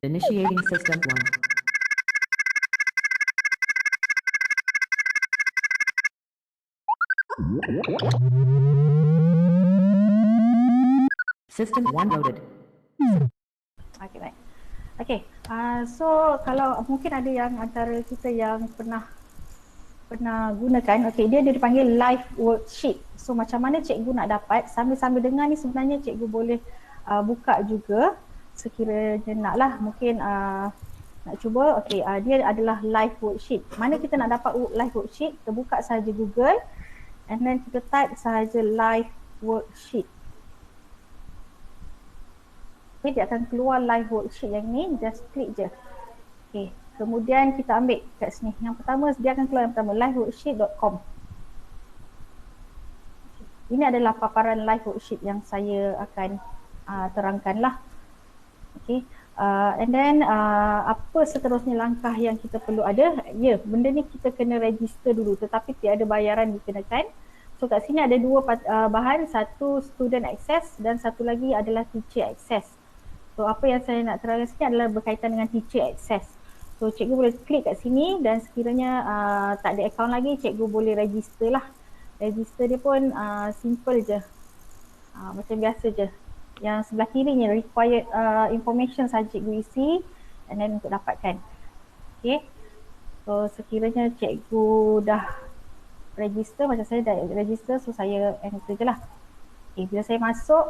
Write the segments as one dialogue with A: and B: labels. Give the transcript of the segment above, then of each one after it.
A: Initiating system 1. System 1 loaded.
B: Okay, baik. Okay, so kalau mungkin ada yang antara kita yang pernah gunakan, okay, dia dipanggil live worksheet. So macam mana cikgu nak dapat, sambil-sambil dengar ni sebenarnya cikgu boleh buka juga sekiranya nak lah, mungkin nak cuba. Okay, dia adalah live worksheet. Mana kita nak dapat live worksheet? Kita buka sahaja Google and then kita type sahaja live worksheet. Okay, dia akan keluar live worksheet yang ni, just klik je. Okay, kemudian kita ambil kat sini. Yang pertama, dia akan keluar yang pertama, liveworksheet.com. Ini adalah paparan live worksheet yang saya akan terangkan lah. Okay, and then apa seterusnya langkah yang kita perlu ada? Ya, benda ni kita kena register dulu, tetapi tiada bayaran dikenakan. So kat sini ada dua bahan, satu student access dan satu lagi adalah teacher access. So apa yang saya nak terangkan sini adalah berkaitan dengan teacher access. So cikgu boleh klik kat sini dan sekiranya tak ada account lagi, cikgu boleh register lah. Register dia pun simple je, macam biasa je. Yang sebelah kiri ni required information sahaja cikgu isi and then untuk dapatkan. Okay, so sekiranya cikgu dah register, macam saya dah register, so saya enter je lah. Okay, bila saya masuk,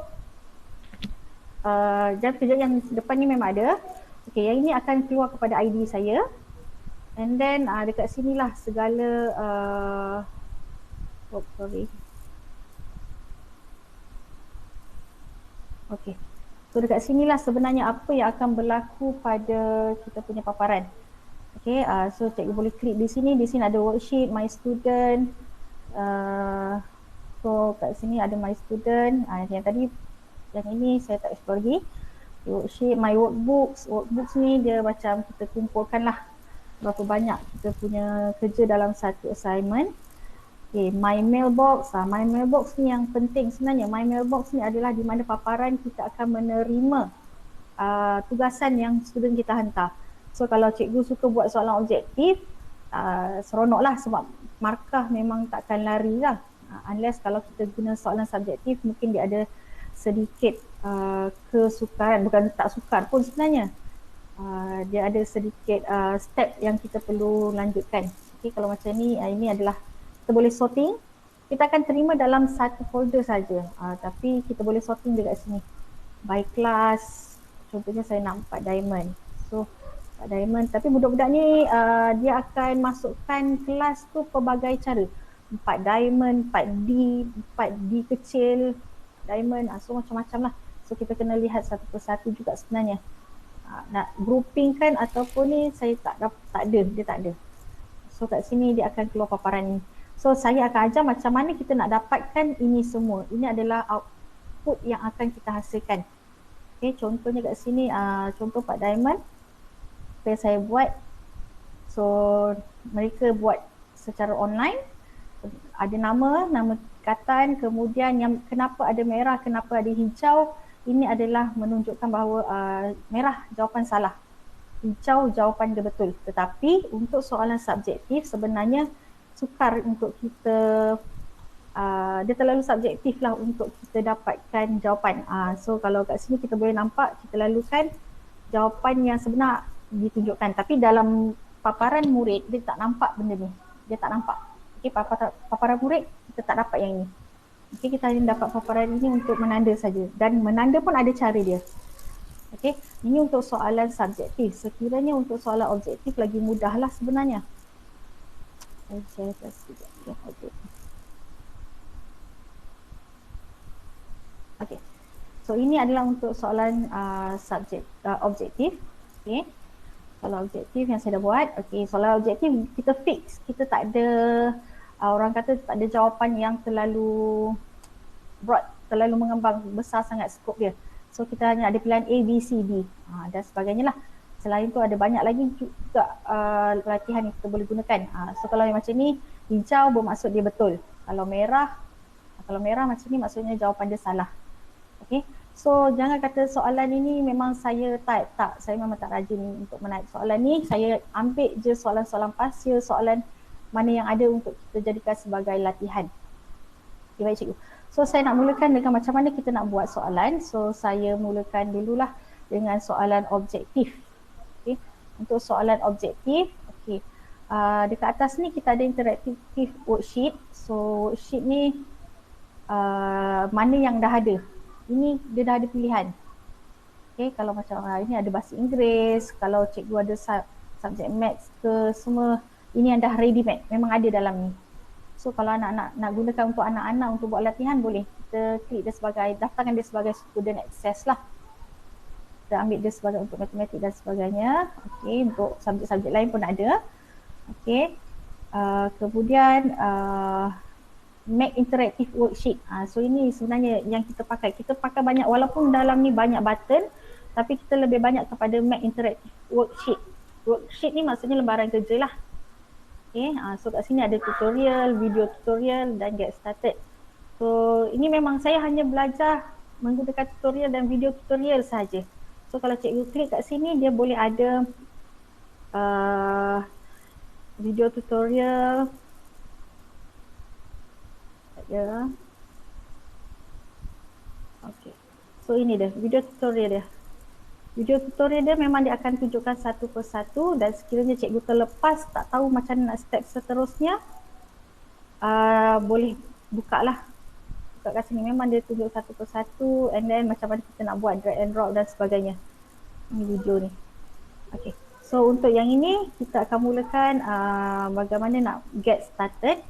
B: jangan kejap, yang depan ni memang ada. Okay, yang ini akan keluar kepada ID saya. And then dekat sini lah segala Okay, so dekat sini lah sebenarnya apa yang akan berlaku pada kita punya paparan. Okay, so cikgu boleh klik di sini. Di sini ada worksheet, my student. So kat sini ada my student. Yang tadi, yang ini saya tak explore lagi. Worksheet, my workbooks. Workbooks ni dia macam kita kumpulkan lah berapa banyak kita punya kerja dalam satu assignment. Okay, my mailbox. My mailbox ni yang penting sebenarnya. My mailbox ni adalah di mana paparan kita akan menerima tugasan yang student kita hantar. So kalau cikgu suka buat soalan objektif, seronok lah sebab markah memang takkan lari lah. Unless kalau kita guna soalan subjektif, mungkin dia ada sedikit kesukaran, bukan tak sukar pun sebenarnya. Dia ada sedikit step yang kita perlu lanjutkan. Okay, kalau macam ni, ini adalah kita boleh sorting. Kita akan terima dalam satu folder saja, tapi kita boleh sorting dekat sini by class. Contohnya saya nak 4 diamond, so 4 diamond, tapi budak-budak ni dia akan masukkan kelas tu pelbagai cara. 4 diamond, 4D, 4D kecil diamond, so macam-macam lah. So kita kena lihat satu persatu juga sebenarnya. Nak grouping kan ataupun ni saya tak ada, dia tak ada. So kat sini dia akan keluar paparan ni. So saya akan ajar macam mana kita nak dapatkan ini semua. Ini adalah output yang akan kita hasilkan. Okay, contohnya kat sini, contoh 4 diamond. Okay, saya buat. So mereka buat secara online. Ada nama tingkatan, kemudian yang kenapa ada merah, kenapa ada hijau. Ini adalah menunjukkan bahawa merah jawapan salah, hijau jawapan dia betul. Tetapi untuk soalan subjektif sebenarnya sukar untuk kita, dia terlalu subjektif lah untuk kita dapatkan jawapan. So kalau kat sini kita boleh nampak, kita lalukan jawapan yang sebenar ditunjukkan. Tapi dalam paparan murid dia tak nampak benda ni, dia tak nampak. Okay, paparan murid kita tak dapat yang ini. Okay, kita hanya dapat paparan ini untuk menanda saja, dan menanda pun ada cara dia. Okay, ini untuk soalan subjektif. Sekiranya untuk soalan objektif lagi mudah lah sebenarnya. Saya share kat sekejap. Okay, so ini adalah untuk soalan objektif. Okay, soalan objektif yang saya dah buat. Okay, soalan objektif kita fix, kita tak ada orang kata tak ada jawapan yang terlalu broad, terlalu mengembang besar sangat skop dia. So kita hanya ada pilihan A, B, C, D dan sebagainya lah. Selain tu ada banyak lagi juga latihan yang kita boleh gunakan. So kalau yang macam ni, hijau bermaksud dia betul. Kalau merah macam ni maksudnya jawapan dia salah. Okay, So jangan kata soalan ini memang saya type, tak, saya memang tak rajin untuk menaip soalan ni. Saya ambil je soalan-soalan pasir, soalan mana yang ada untuk kita jadikan sebagai latihan. Okay, baik cikgu. So saya nak mulakan dengan macam mana kita nak buat soalan. So saya mulakan dululah dengan soalan objektif. Okay. Untuk soalan objektif, okay. Dekat atas ni kita ada interactive worksheet. So worksheet ni mana yang dah ada. Ini dia dah ada pilihan. Okay, kalau macam ini ada bahasa Inggeris, kalau cikgu ada subjek maths ke semua, ini yang dah ready made, memang ada dalam ni. So kalau anak-anak nak gunakan untuk anak-anak untuk buat latihan, boleh kita klik dia sebagai, daftarkan dia sebagai student access lah. Kita ambil dia sebagai untuk matematik dan sebagainya. Okay, untuk subjek-subjek lain pun ada. Okay, kemudian make interactive worksheet. So ini sebenarnya yang kita pakai. Kita pakai banyak, walaupun dalam ni banyak button, tapi kita lebih banyak kepada make interactive worksheet. Worksheet ni maksudnya lembaran kerja lah. Okay, so kat sini ada tutorial, video tutorial dan get started. So ini memang saya hanya belajar menggunakan tutorial dan video tutorial saja. So kalau cikgu klik kat sini, dia boleh ada video tutorial. Ya. Okay. So ini dia video tutorial dia. Video tutorial dia memang dia akan tunjukkan satu persatu, dan sekiranya cikgu terlepas tak tahu macam nak step seterusnya, boleh buka lah. Buka kat sini, memang dia tunjuk satu persatu, and then macam mana kita nak buat drag and drop dan sebagainya. Ini video ni. Okay. So untuk yang ini kita akan mulakan bagaimana nak get started.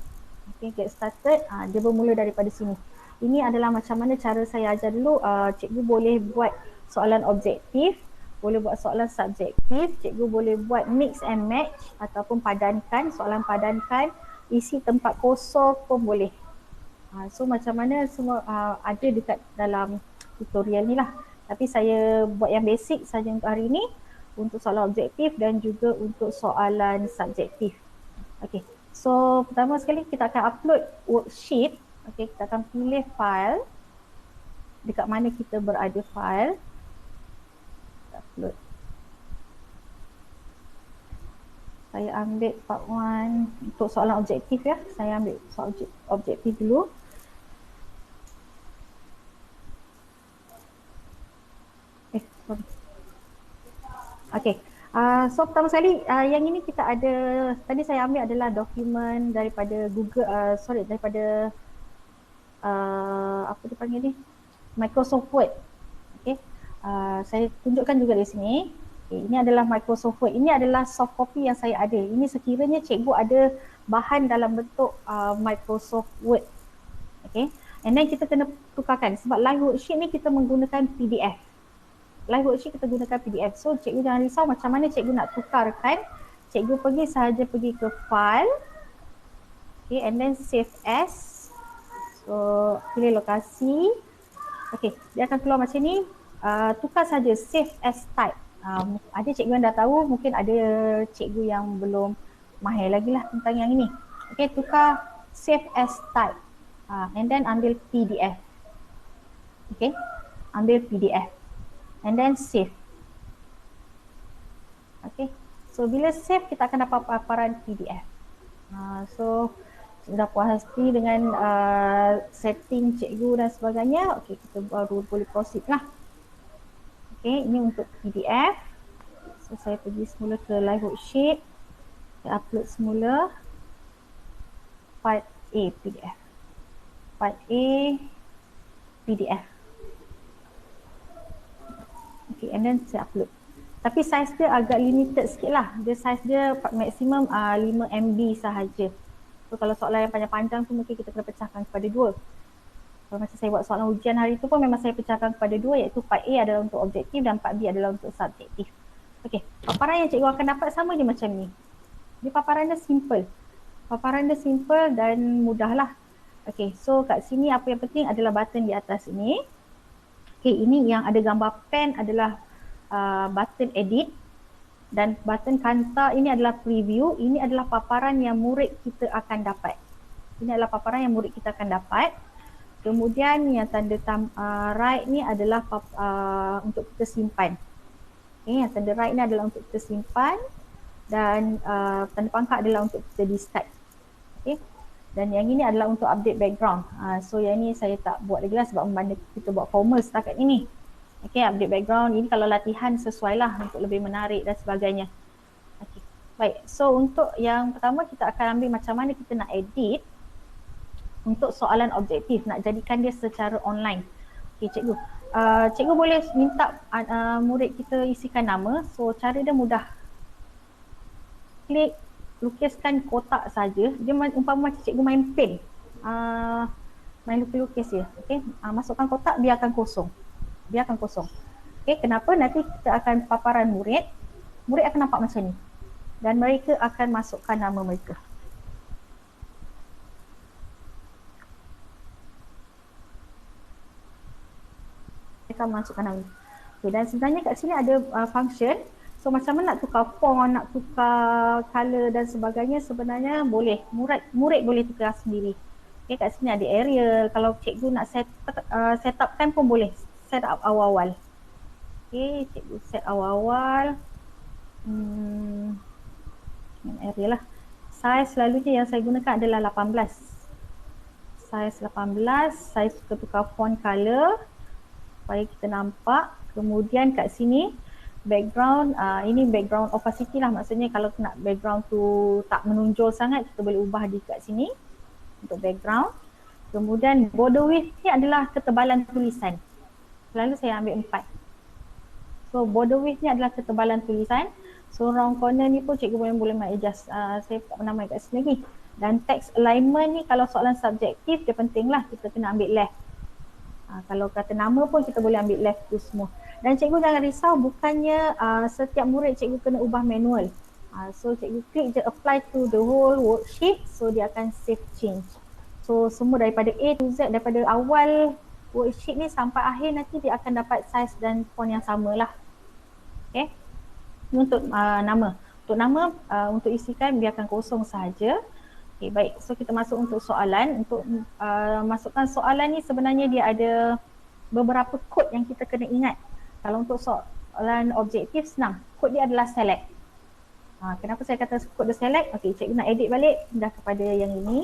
B: Okay, get started, dia bermula daripada sini. Ini adalah macam mana cara saya ajar dulu. Cikgu boleh buat soalan objektif, boleh buat soalan subjektif, cikgu boleh buat mix and match ataupun padankan, soalan padankan, isi tempat kosong pun boleh. So macam mana semua ada dekat dalam tutorial ni lah. Tapi saya buat yang basic saja untuk hari ini, untuk soalan objektif dan juga untuk soalan subjektif. Okay. So pertama sekali kita akan upload worksheet. Okay, kita akan pilih file. Dekat mana kita berada file. Kita upload. Saya ambil part 1 untuk soalan objektif ya. Saya ambil soalan objektif dulu. Sorry. Okay. So pertama sekali yang ini kita ada, tadi saya ambil adalah dokumen daripada Google, daripada apa dipanggil ni, Microsoft Word. Okay. Saya tunjukkan juga di sini. Okay, ini adalah Microsoft Word. Ini adalah soft copy yang saya ada. Ini sekiranya cikgu ada bahan dalam bentuk Microsoft Word. Okay. And then kita kena tukarkan sebab live worksheet ni kita menggunakan PDF. Live worksheet kita gunakan PDF. So cikgu jangan risau macam mana cikgu nak tukarkan. Cikgu pergi ke file. Okay, and then save as. So pilih lokasi. Okay, dia akan keluar macam ni. Tukar saja save as type. Ada cikgu yang dah tahu, mungkin ada cikgu yang belum mahir lagi lah tentang yang ini. Okay, tukar save as type. And then ambil PDF. Okay, ambil PDF. And then save. Okay, so bila save kita akan dapat paparan PDF. So sudah puas hati dengan setting cikgu dan sebagainya. Okay, kita baru boleh proceed lah. Okay, ini untuk PDF. So saya pergi semula ke live worksheet. Saya upload semula part A PDF. Part A PDF. Okay, and then saya upload. Tapi saiz dia agak limited sikit lah. Dia saiz dia maksimum 5 MB sahaja. So kalau soalan yang panjang-panjang tu mungkin kita kena pecahkan kepada 2. Kalau macam saya buat soalan ujian hari tu pun memang saya pecahkan kepada 2, iaitu part A adalah untuk objektif dan part B adalah untuk subjektif. Okay, paparan yang cikgu akan dapat sama je macam ni. Dia paparan dia simple. Paparan dia simple dan mudah lah. Okay, so kat sini apa yang penting adalah button di atas ini. Okay, ini yang ada gambar pen adalah button edit, dan button kanta ini adalah preview. Ini adalah paparan yang murid kita akan dapat. Ini adalah paparan yang murid kita akan dapat. Kemudian yang tanda right ni adalah untuk kita simpan. Okay, yang tanda right ni adalah untuk kita simpan dan tanda pangkat adalah untuk kita discard. Okay. Dan yang ini adalah untuk update background. So yang ni saya tak buat lagi lah sebab mana kita buat formal setakat ini. Okay, update background ini kalau latihan sesuai lah untuk lebih menarik dan sebagainya. Okay. Baik, so untuk yang pertama kita akan ambil macam mana kita nak edit untuk soalan objektif, nak jadikan dia secara online. Okay, cikgu. Cikgu boleh minta murid kita isikan nama. So cara dia mudah. Klik, lukiskan kotak saja. Dia umpama macam cikgu main pen. Main lukis-lukis je. Okay. Masukkan kotak, biarkan kosong. Biarkan kosong. Okay, kenapa? Nanti kita akan paparan murid. Murid akan nampak macam ni. Dan mereka akan masukkan nama mereka. Mereka masukkan nama. Okay, dan sebenarnya kat sini ada function. So macam mana nak tukar font, nak tukar color dan sebagainya sebenarnya boleh. Murid boleh tukar sendiri. Okay, kat sini ada Arial. Kalau cikgu nak set upkan pun boleh. Set up awal-awal. Okay, cikgu set awal-awal. Arial lah. Size selalunya yang saya gunakan adalah 18. Size 18. Saya suka tukar font color supaya kita nampak. Kemudian kat sini background, ini background opacity lah, maksudnya kalau nak background tu tak menonjol sangat kita boleh ubah di kat sini untuk background. Kemudian border width ni adalah ketebalan tulisan. Selalu saya ambil 4. So border width ni adalah ketebalan tulisan. So round corner ni pun cikgu boleh adjust. Saya tak pernah main kat sini lagi. Dan text alignment ni kalau soalan subjektif dia penting lah, kita kena ambil left. Kalau kata nama pun kita boleh ambil left tu semua. Dan cikgu jangan risau, bukannya setiap murid cikgu kena ubah manual. So cikgu klik je apply to the whole worksheet, so dia akan save change. So semua daripada A to Z, daripada awal worksheet ni sampai akhir nanti dia akan dapat size dan font yang sama lah. Okay. Untuk nama. Untuk nama, untuk isikan biarkan kosong sahaja. Okay, baik. So kita masuk untuk soalan. Untuk masukkan soalan ni sebenarnya dia ada beberapa kod yang kita kena ingat. Kalau untuk soalan objektif senang. Kod dia adalah select. Kenapa saya kata kod dia select? Okay, cikgu nak edit balik. Dah kepada yang ini.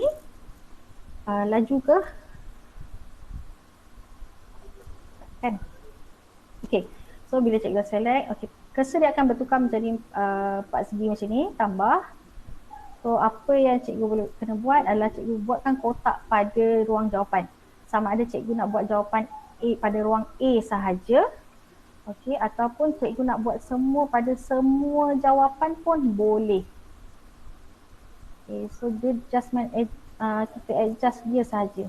B: Laju ke? Kan? Okay. So bila cikgu select, okay, cursor dia akan bertukar menjadi 4 segi macam ni, tambah. So apa yang cikgu boleh kena buat adalah cikgu buatkan kotak pada ruang jawapan. Sama ada cikgu nak buat jawapan A pada ruang A sahaja, okey, ataupun cikgu nak buat semua pada semua jawapan pun boleh. Okay, so dia adjustment kita adjust dia sahaja.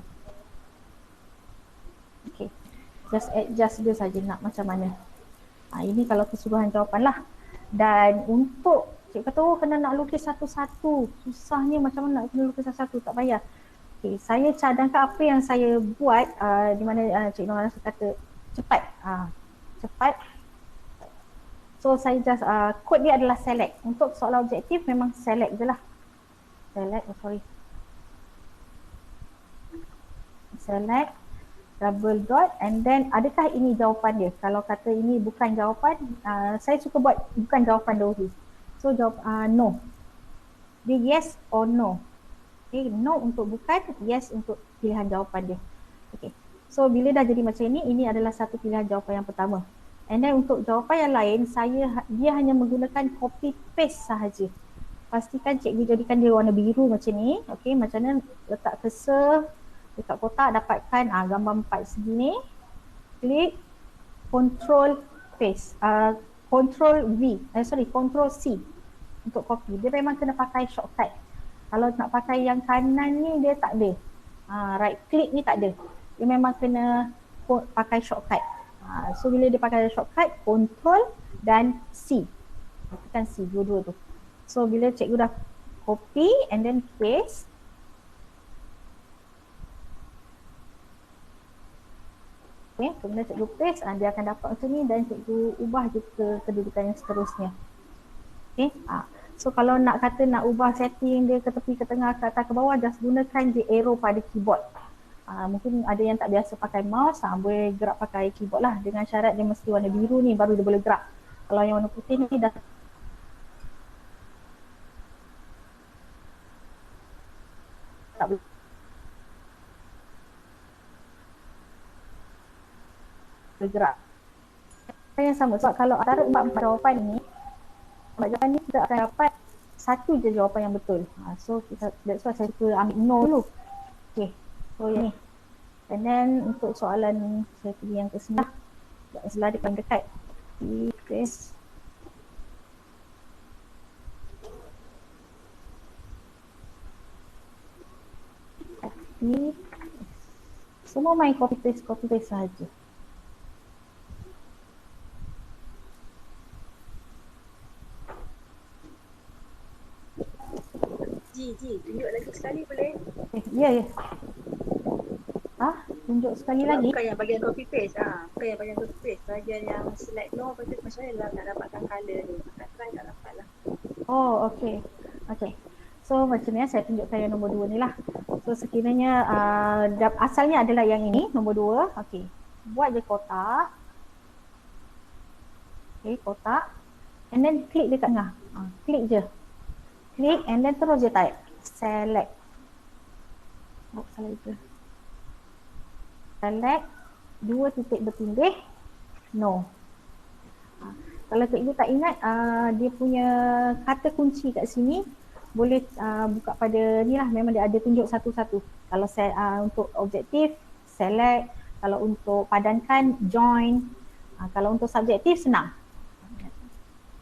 B: Okay, just adjust dia sahaja nak macam mana. Ini kalau keseluruhan jawapan lah. Dan untuk cikgu kata, kena nak lukis satu-satu. Susahnya macam mana nak kena lukis satu-satu, tak payah. Okay, saya cadangkan apa yang saya buat di mana Cik Nur Rasa kata cepat. Cepat. So saya just, kod dia adalah select. Untuk soalan objektif memang select je lah. Select, Select. Double dot and then adakah ini jawapan dia? Kalau kata ini bukan jawapan, saya suka buat bukan jawapan dahulu. So jawab no. Dia yes or no. Okay, no untuk bukan, yes untuk pilihan jawapan dia. Okay. So bila dah jadi macam ini adalah satu pilihan jawapan yang pertama. And then untuk jawapan yang lain, dia hanya menggunakan copy paste sahaja. Pastikan cikgu jadikan dia warna biru macam ni. Okay, macam mana letak cursor dekat kotak, dapatkan gambar 4 segi ni, klik control paste, control C untuk copy. Dia memang kena pakai shortcut. Kalau nak pakai yang kanan ni dia tak ada, right click ni tak ada, dia memang kena pakai shortcut. So bila dia pakai shortcut, control dan C, tekan C dua-dua tu. So bila cikgu dah copy and then paste, okay, kemudian cikgu paste, dia akan dapat macam ni dan cikgu ubah je ke kedudukan yang seterusnya. Okay, so kalau nak kata nak ubah setting dia ke tepi, ke tengah, ke atas, ke bawah, just gunakan je arrow pada keyboard. Mungkin ada yang tak biasa pakai mouse, boleh gerak pakai keyboard lah, dengan syarat dia mesti warna biru ni baru dia boleh gerak. Kalau yang warna putih ni dah tak boleh gerak. Yang sama sebab kalau antara empat jawapan ni, kita akan dapat satu je jawapan yang betul. So that's why saya suka ambil no dulu. Okay, so yang ni. And then untuk soalan saya pilih yang ke-9. Sebelah dia paling dekat. Okay. Ni semua main copy paste sahaja.
C: Tunjuk lagi sekali boleh?
B: Ya. Tunjuk sekali lagi.
C: Bukan yang bagian copy paste. Bukan yang bagian copy paste. Bagian yang select no, lepas tu macam mana lah nak dapatkan colour ni. Makan try tak dapat lah.
B: Oh, okay. So macam ni saya tunjukkan yang nombor 2 ni lah. So sekiranya asalnya adalah yang ini, nombor 2. Okay. Buat je kotak. Okay, kotak. And then klik dekat tengah. Klik je. Klik and then terus je type. Select. Salah itu. Select. 2 titik bertindih. No. Kalau cikgu tak ingat, dia punya kata kunci kat sini boleh buka pada ni lah, memang dia ada tunjuk satu-satu. Kalau untuk objektif, select. Kalau untuk padankan, join. Kalau untuk subjektif, senang.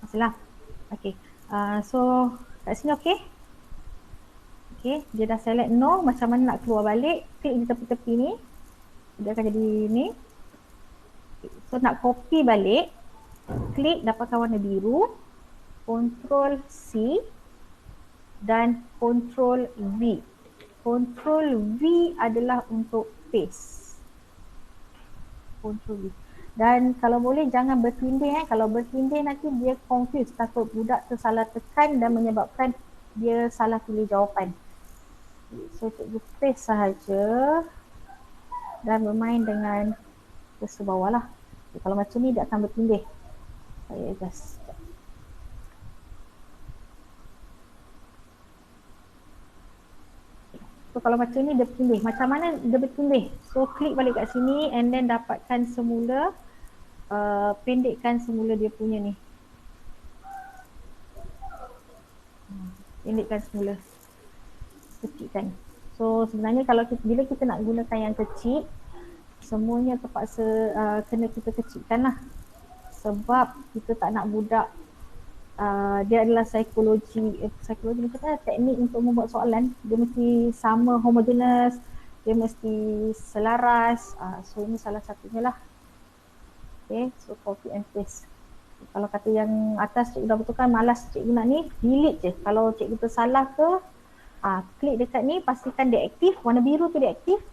B: Masalah. Okay. So kat sini okay. Okay, dia dah select no. Macam mana nak keluar balik, klik di tepi-tepi ni. Dia akan jadi ni. So nak copy balik, klik dapatkan warna biru, Ctrl C dan Ctrl V. Ctrl V adalah untuk paste. Ctrl V. Dan kalau boleh jangan bertindih. Kalau bertindih nanti dia confuse, takut budak tersalah tekan dan menyebabkan dia salah pilih jawapan. So cikgu paste sahaja dan bermain dengan cursor bawah lah. Kalau macam ni dia akan bertindih. Saya adjust. So kalau macam ni dia bertindih. Macam mana dia bertindih? So klik balik kat sini and then dapatkan semula, pendekkan semula dia punya ni. Pendekkan semula. Kecilkan. So sebenarnya kalau bila kita nak gunakan yang kecil, semuanya terpaksa kena kita kecilkan lah. Sebab kita tak nak budak, dia adalah psikologi macam mana, teknik untuk membuat soalan. Dia mesti sama, homogeneous, dia mesti selaras. So ini salah satunya lah. Okay, so copy and paste. Kalau kata yang atas cikgu dah betulkan, malas cikgu nak ni, delete je. Kalau cikgu tersalah ke, klik dekat ni, pastikan dia aktif, warna biru tu dia aktif,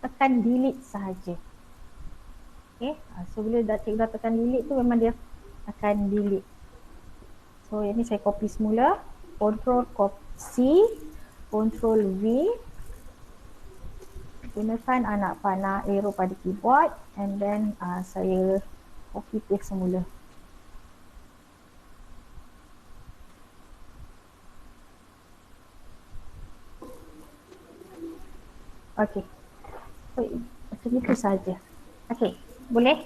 B: tekan delete sahaja. Okay, so bila cikgu dah tekan delete tu memang dia akan delete. So yang ni saya copy semula, Ctrl C, Ctrl V, gunakan anak panah arrow pada keyboard and then saya copy paste semula. Okay, so, macam itu saja. Okay, boleh?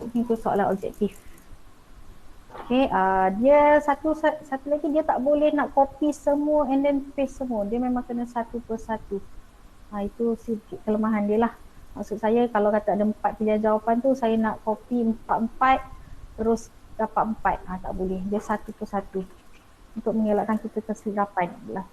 B: Ini tu soalan objektif. Okay, dia satu lagi, dia tak boleh nak copy semua and then paste semua. Dia memang kena satu persatu. Itu sedikit kelemahan dia lah. Maksud saya kalau kata ada 4 pilihan jawapan tu, saya nak copy 4 terus dapat 4. Tak boleh. Dia satu persatu. Untuk mengelakkan kita kesilapan lah.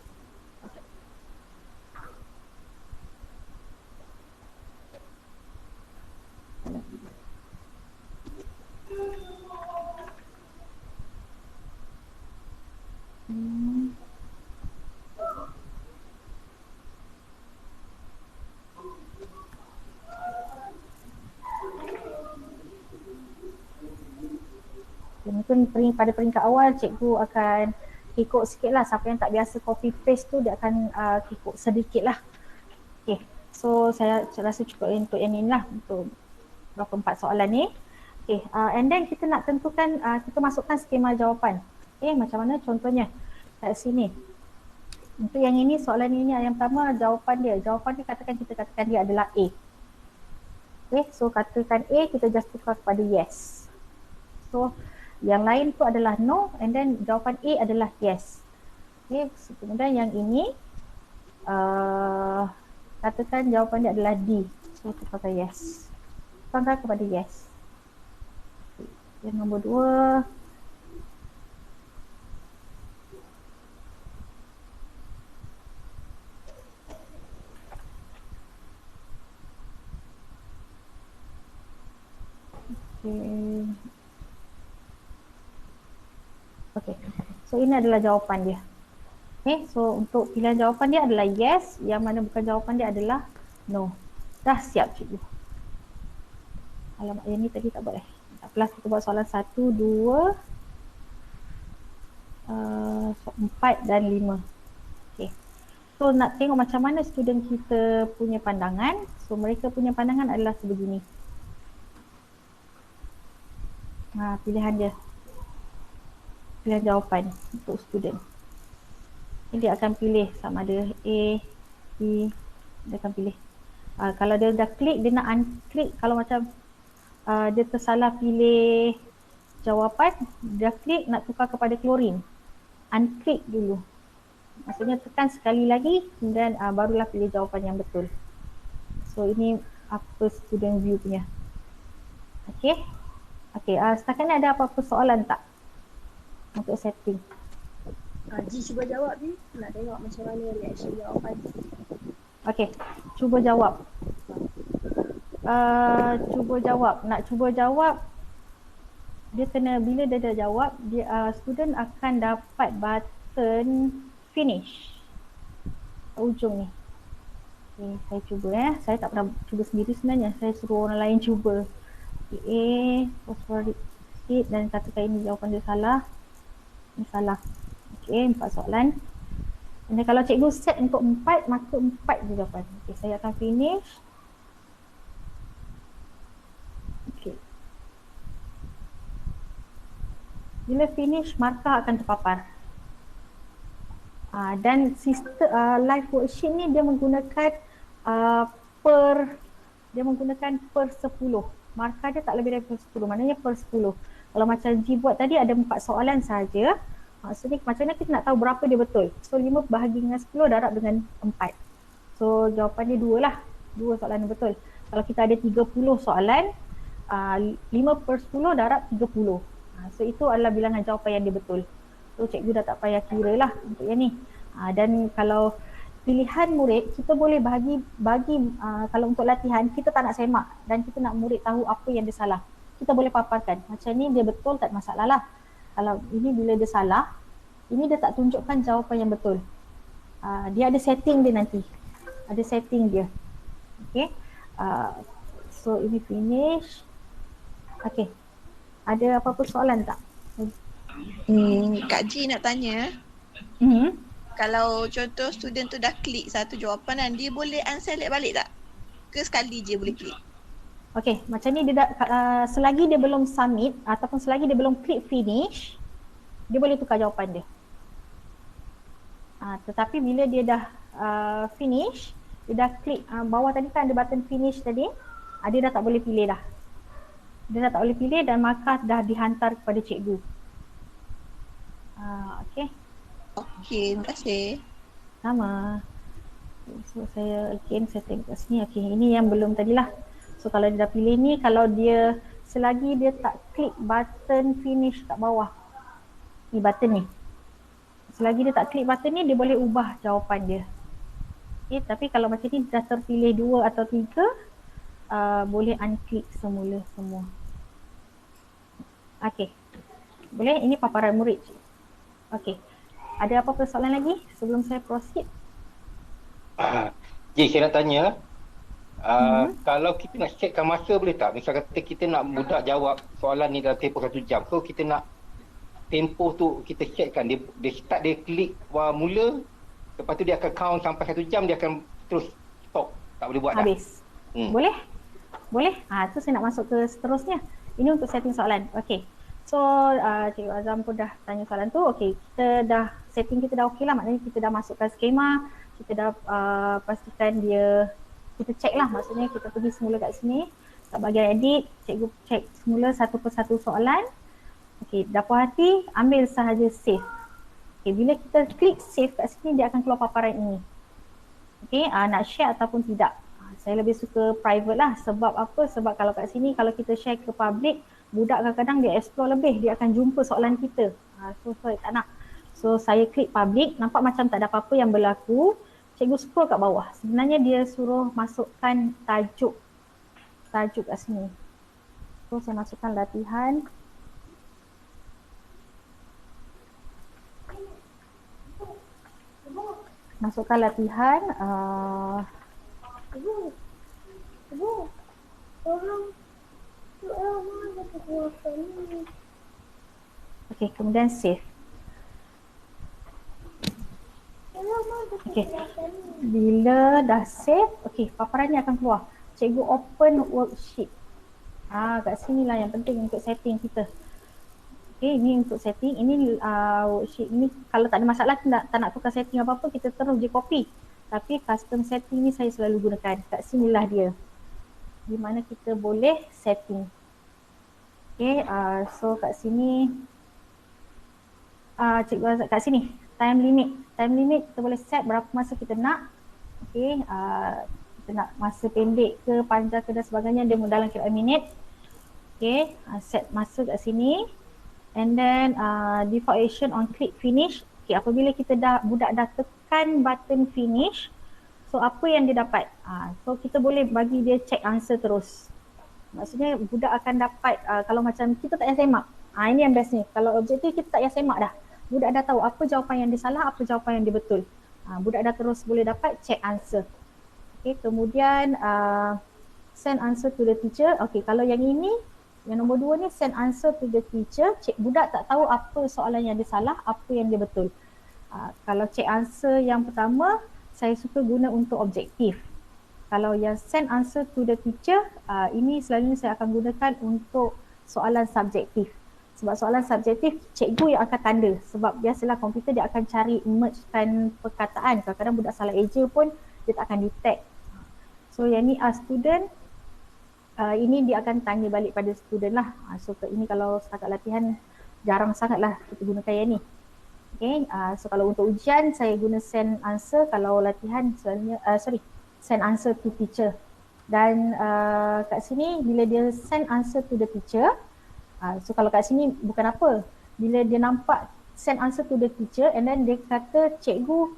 B: Mungkin pada peringkat awal cikgu akan kikuk sikit lah. Siapa yang tak biasa copy paste tu dia akan kikuk sedikit lah. Okay, so saya rasa cukup untuk yang ni lah, untuk berapa 4 soalan ni. Okay, and then kita nak tentukan, kita masukkan skema jawapan. Okay, macam mana contohnya kat sini. Untuk yang ini, soalan ini yang pertama jawapan dia. Jawapan dia kita katakan dia adalah A. Okay, so katakan A, kita just tukar kepada yes. So yang lain tu adalah no, and then jawapan A adalah yes. Okay, so, kemudian yang ini katakan jawapan dia adalah D. So tukar yes. Tukar kepada yes. Yang nombor 2, okay. So ini adalah jawapan dia. Okay, so untuk pilihan jawapan dia adalah yes, yang mana bukan jawapan dia adalah no. Dah siap cikgu. Alamak, yang ni tadi tak buat Tak apalah, kita buat soalan 1, 2, 4 dan 5. Okay. So nak tengok macam mana student kita punya pandangan. So mereka punya pandangan adalah sebegini. Pilihan dia. Pilihan jawapan untuk student. Dia akan pilih sama ada A, B, dia akan pilih. Kalau dia dah klik, dia nak unklik. Kalau macam dia tersalah pilih jawapan, dia klik nak tukar kepada klorin. Unklik dulu. Maksudnya tekan sekali lagi, kemudian barulah pilih jawapan yang betul. So ini apa student view punya. Okay. Okay, setakat ni ada apa-apa soalan tak? Untuk setting.
C: Ji cuba jawab ni. Nak tengok macam mana reaction jawapan.
B: Okay, cuba jawab. Nak cuba jawab, dia kena, bila dia dah jawab, dia student akan dapat button finish ujung ni. Okay, saya cuba saya tak pernah cuba sendiri sebenarnya, saya suruh orang lain cuba. A, phosphoric acid, dan katakan ini jawapan dia salah. Ini salah. Okay, 4 soalan. Dan kalau cikgu set untuk 4, maka 4 je jawapan. Okay, saya akan finish. Okay. Bila finish, markah akan terpapar. Dan sistem live worksheet ni dia menggunakan per 10. Markah dia tak lebih dari per 10. Maknanya per 10. Kalau macam G buat tadi ada 4 soalan saja. Maksudnya macam mana kita nak tahu berapa dia betul. So 5 bahagi dengan 10 darab dengan 4. So jawapan dia 2 lah. 2 soalan yang betul. Kalau kita ada 30 soalan, 5 per 10 darab 30. So itu adalah bilangan jawapan yang dia betul. So cikgu dah tak payah kira lah untuk yang ni. Dan kalau pilihan murid, kita boleh bagi kalau untuk latihan, kita tak nak semak dan kita nak murid tahu apa yang dia salah. Kita boleh paparkan. Macam ni dia betul, tak ada masalah lah. Kalau ini bila dia salah, ini dia tak tunjukkan jawapan yang betul. Dia ada setting dia nanti. Ada setting dia. Okay. So ini finish. Okay. Ada apa-apa soalan tak?
D: Kak Ji nak tanya. Kalau contoh student tu dah klik satu jawapan kan, dia boleh unselect balik tak? Ke sekali je boleh klik?
B: Okay, macam ni dia selagi dia belum submit ataupun selagi dia belum klik finish, dia boleh tukar jawapan dia. Tetapi bila dia dah finish, dia dah klik bawah tadi kan ada button finish tadi, dia dah tak boleh pilih dah. Dia dah tak boleh pilih dan markah dah dihantar kepada cikgu. Okay.
D: Okay, terima kasih.
B: Sama. So saya again setting kat sini. Okay, ini yang belum tadilah. So kalau dia dah pilih ni, kalau dia selagi dia tak klik button finish kat bawah, ni button ni, selagi dia tak klik button ni, dia boleh ubah jawapan dia. Okay, tapi kalau macam ni dah terpilih 2 atau 3, boleh unklik semula semua. Okay, boleh. Ini paparan murid. Okay, ada apa-apa soalan lagi sebelum saya proceed?
E: Saya nak tanya, kalau kita nak setkan masa boleh tak? Misal kata kita nak budak jawab soalan ni dalam tempoh 1 jam. So kita nak tempoh tu kita setkan. Dia start dia klik mula, lepas tu dia akan count sampai 1 jam, dia akan terus stop. Tak boleh buat dah.
B: Habis. Boleh? Boleh? Tu saya nak masuk ke seterusnya. Ini untuk setting soalan. Okay. So, Cikgu Azam pun dah tanya soalan tu. Okay, kita dah, setting kita dah okey lah. Maknanya kita dah masukkan skema. Kita dah pastikan dia, kita check lah. Maksudnya kita pergi semula kat sini. Kat bahagian edit, cikgu check semula satu persatu soalan. Okay, dah puas hati, ambil sahaja save. Okay, bila kita klik save kat sini, dia akan keluar paparan ini. Okay, nak share ataupun tidak. Saya lebih suka private lah. Sebab apa? Sebab kalau kat sini, kalau kita share ke public, budak kadang-kadang dia explore lebih. Dia akan jumpa soalan kita. So saya tak nak. So saya klik public, nampak macam tak ada apa-apa yang berlaku. Cikgu scroll kat bawah. Sebenarnya dia suruh masukkan tajuk kat sini. So saya masukkan latihan. Masukkan latihan. Okay, kemudian save. Okay, bila dah save, okay, paparan ni akan keluar. Cikgu open worksheet. Kat sini lah yang penting untuk setting kita. Okay, ini untuk setting. Ini worksheet ni kalau tak ada masalah, tak nak tukar setting apa-apa, kita terus je copy. Tapi custom setting ni saya selalu gunakan. Kat sinilah dia. Di mana kita boleh setting. Okay, so kat sini, cikgu kat sini, time limit. Time limit kita boleh set berapa masa kita nak. Okay, kita nak masa pendek ke, panjang ke dan sebagainya, dia dalam kira minit. Okay, set masa kat sini. And then default action on click finish. Okay, apabila kita budak dah tekan button finish, so apa yang dia dapat? So kita boleh bagi dia check answer terus. Maksudnya budak akan dapat, kalau macam kita tak payah semak. Ini yang best ni. Kalau objektif kita tak payah semak dah. Budak dah tahu apa jawapan yang dia salah, apa jawapan yang dia betul. Budak dah terus boleh dapat check answer. Okay, kemudian send answer to the teacher. Okay, kalau yang ini, yang nombor 2 ni send answer to the teacher. Budak tak tahu apa soalan yang dia salah, apa yang dia betul. Kalau check answer yang pertama, saya suka guna untuk objektif. Kalau yang send answer to the teacher, ini selalunya saya akan gunakan untuk soalan subjektif. Sebab soalan subjektif, cikgu yang akan tanda. Sebab biasalah komputer dia akan cari mergekan perkataan. Kadang-kadang budak salah eja pun dia tak akan detect. So yang ni student, ini dia akan tanya balik pada student lah. So ini kalau setakat latihan jarang sangat lah kita gunakan yang ni. Okay, so kalau untuk ujian saya guna send answer. Kalau latihan selalunya, send answer to teacher. Dan kat sini bila dia send answer to the teacher, so kalau kat sini bukan apa, bila dia nampak send answer to the teacher and then dia kata cikgu,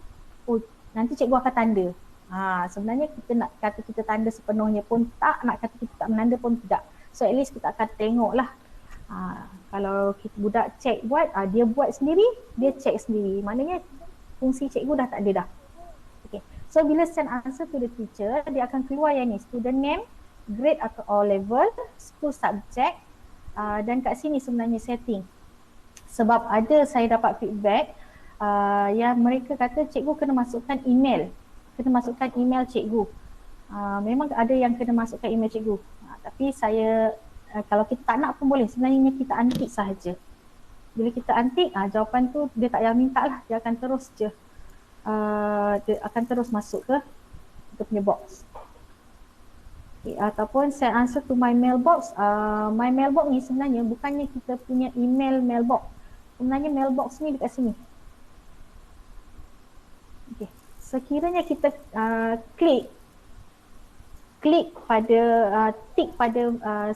B: oh nanti cikgu akan tanda. Sebenarnya kita nak kata kita tanda sepenuhnya pun tak, nak kata kita tak menanda pun tidak. So at least kita akan tengok lah. Kalau kita budak check buat, dia buat sendiri, dia check sendiri. Maknanya fungsi cikgu dah tak ada dah. Okay. So bila send answer to the teacher, dia akan keluar yang ni, student name, grade atau O level, school subject, dan kat sini sebenarnya setting. Sebab ada saya dapat feedback yang mereka kata cikgu kena masukkan email. Kena masukkan email cikgu. Memang ada yang kena masukkan email cikgu. Tapi saya, kalau kita tak nak pun boleh. Sebenarnya kita antik sahaja. Bila kita antik, jawapan tu dia tak payah minta lah. Dia akan terus je. Dia akan terus masuk ke kita punya box. Okay, ataupun send answer to my mailbox. My mailbox ni sebenarnya bukannya kita punya email mailbox. Sebenarnya mailbox ni dekat sini. Okay. Sekiranya kita klik pada tick pada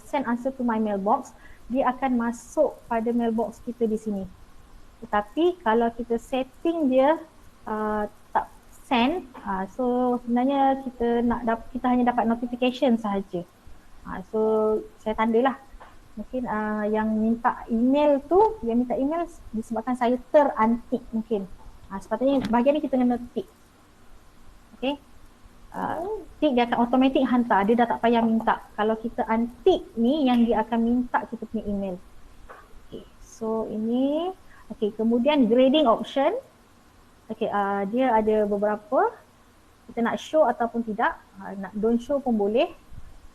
B: send answer to my mailbox, dia akan masuk pada mailbox kita di sini. Tetapi kalau kita setting dia tak send, so sebenarnya kita hanya dapat notification sahaja. So saya tandalah. Mungkin yang minta email tu, yang minta email disebabkan saya terantik mungkin. Sepatutnya bahagian ni kita kena tick. Okay. Tick dia akan automatic hantar, dia dah tak payah minta. Kalau kita untick ni yang dia akan minta kita punya email. Okay. So ini, okay, kemudian grading option. Okay, dia ada beberapa. kita nak show ataupun tidak. Nak don't show pun boleh.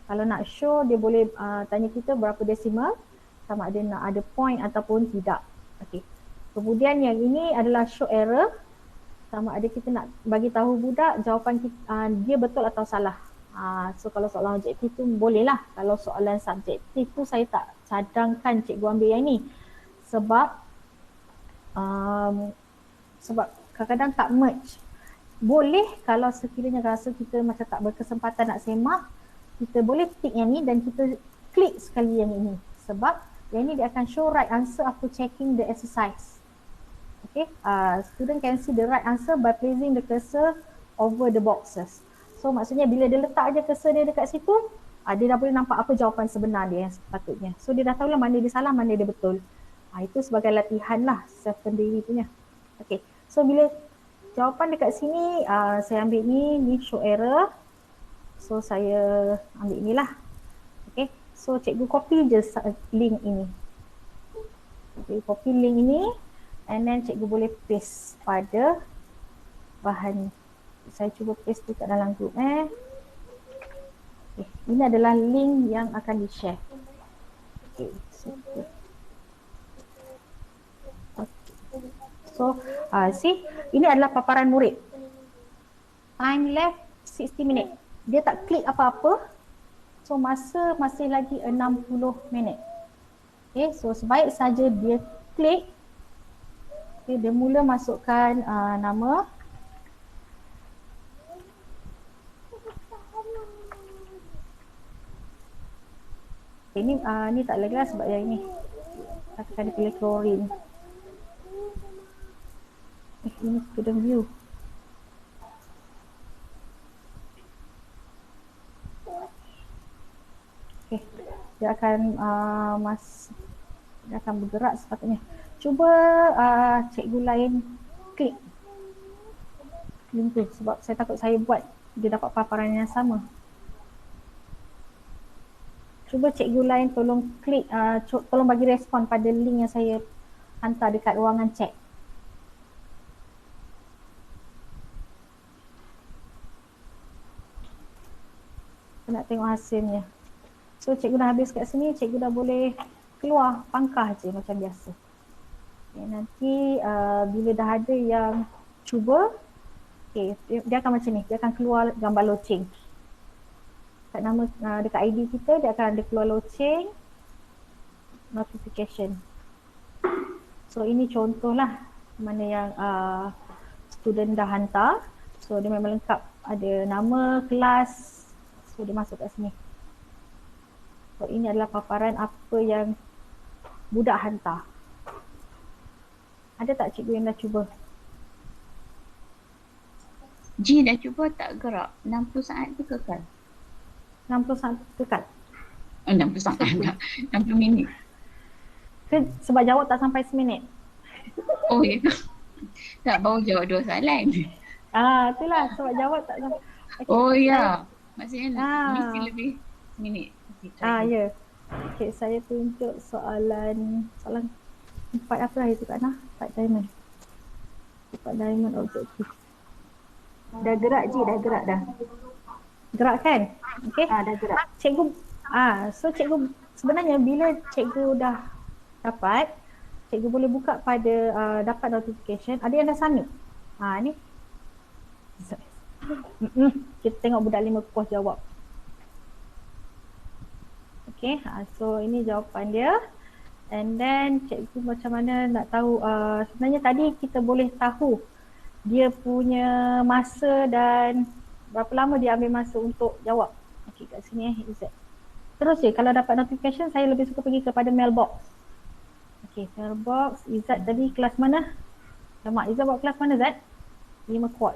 B: Kalau nak show, dia boleh tanya kita berapa desimal, sama ada nak ada point ataupun tidak. Okay. Kemudian yang ini adalah show error, sama ada kita nak bagi tahu budak jawapan kita, dia betul atau salah. So kalau soalan objektif tu boleh lah. Kalau soalan subjektif tu saya tak cadangkan cikgu ambil yang ni. Sebab kadang-kadang tak merge. Boleh kalau sekiranya rasa kita macam tak berkesempatan nak semak, kita boleh tick yang ni dan kita klik sekali yang ini. Sebab yang ni dia akan show right answer after checking the exercise. Okay, student can see the right answer by placing the cursor over the boxes. So maksudnya bila dia letak je cursor dia dekat situ, dia dah boleh nampak apa jawapan sebenar dia yang sepatutnya. So dia dah tahulah mana dia salah, mana dia betul. Itu sebagai latihan lah self-pendiri punya. Okay, so bila jawapan dekat sini, saya ambil ni show error. So saya ambil ni lah. Okay, so cikgu copy je link ini. Okay, copy link ini and then cikgu boleh paste pada bahan. Saya cuba paste dekat dalam group. Okay, ini adalah link yang akan di-share. Okay, so see, ini adalah paparan murid. Time left 60 minit. Dia tak klik apa-apa. So masa masih lagi 60 minit. Okay, so sebaik saja dia klik. Okay, dia mula masukkan nama. Okay, ni tak lagi lah sebab yang ini. Katakan dia pilih klorin. Ini student view. Okay, dia akan dia akan bergerak sepatutnya. Cuba cikgu lain klik link tu sebab saya takut saya buat dia dapat paparan yang sama. Cuba cikgu lain tolong klik, tolong bagi respon pada link yang saya hantar dekat ruangan chat. Saya nak tengok hasilnya. So cikgu dah habis kat sini, cikgu dah boleh keluar pangkah je macam biasa. Okay, nanti bila dah ada yang cuba, okay, dia akan macam ni, dia akan keluar gambar loceng. Kat nama dekat ID kita dia akan ada keluar loceng notification. So ini contohlah mana yang student dah hantar. So dia memang lengkap, ada nama, kelas. So dia masuk kat sini. So ini adalah paparan apa yang budak hantar. Ada tak cikgu yang dah cuba?
F: G dah cuba tak gerak. 60 saat tu kekal.
B: 60 saat kekal?
F: 60 saat tak. 60 minit.
B: Sebab jawab tak sampai seminit.
F: Oh ya. Tak, baru jawab 2 soalan.
B: Itulah sebab jawab tak sampai. Okay.
F: Oh ya. Maksudnya mesti lebih minit.
B: Ya. Okay, saya tunjuk soalan 4 apa lah itu Kak Nah? 4 diamond. 4 diamond objektif. Dah gerak je, dah gerak dah. Gerak kan? Okay. Dah gerak. Cikgu, so cikgu sebenarnya bila cikgu dah dapat, cikgu boleh buka pada dapat notification. Ada yang dah submit. Ni. Kita tengok budak 5 puas jawab. Okay, so ini jawapan dia. And then cikgu macam mana nak tahu, sebenarnya tadi kita boleh tahu dia punya masa dan berapa lama dia ambil masa untuk jawab. Okay, kat sini Izzat. Terus je kalau dapat notification saya lebih suka pergi kepada mailbox. Okay, mailbox. Izzat tadi kelas mana? Lama, Izzat buat kelas mana Zat? 5 quad.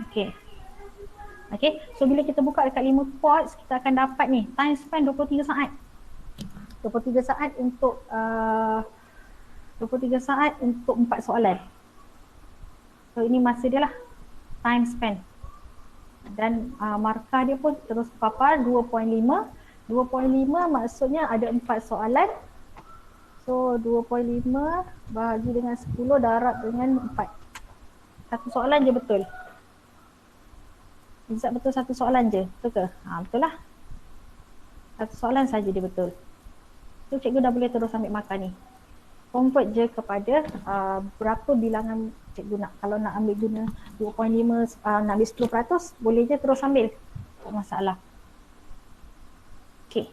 B: Okay. Okay, so bila kita buka dekat 5 quartz, kita akan dapat ni time span 23 saat. 23 saat untuk 23 saat untuk 4 soalan. So ini masa dia lah, time span. Dan markah dia pun terus papar 2.5. 2.5 maksudnya ada 4 soalan. So So 2.5 bahagi dengan 10 darab dengan 4. Satu soalan je betul. Izzat betul satu soalan je, betul ke? Betul lah. Satu soalan saja dia betul. So cikgu dah boleh terus ambil markah ni. Convert je kepada berapa bilangan cikgu nak. Kalau nak ambil guna 2.5, nak ambil 10%, boleh je terus ambil. Tak masalah. Okay.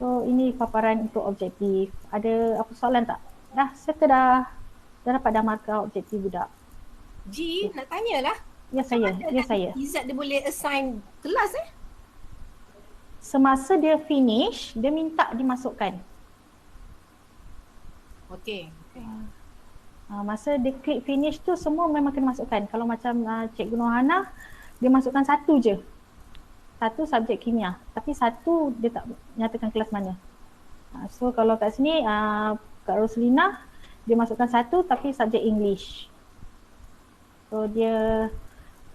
B: So ini paparan untuk objektif. Ada apa soalan tak? Dah settle dah. Dah dapat dah markah objektif budak.
G: G, nak tanyalah.
B: Ya saya, ya saya.
G: Izzat dia boleh assign kelas
B: Semasa dia finish, dia minta dimasukkan.
G: Okey.
B: Masa dia klik finish tu semua memang kena masukkan. Kalau macam Cikgu Nohana, dia masukkan satu je. Satu subjek kimia. Tapi satu dia tak nyatakan kelas mana. So kalau kat sini Kak Roslina, dia masukkan satu tapi subjek English. So dia,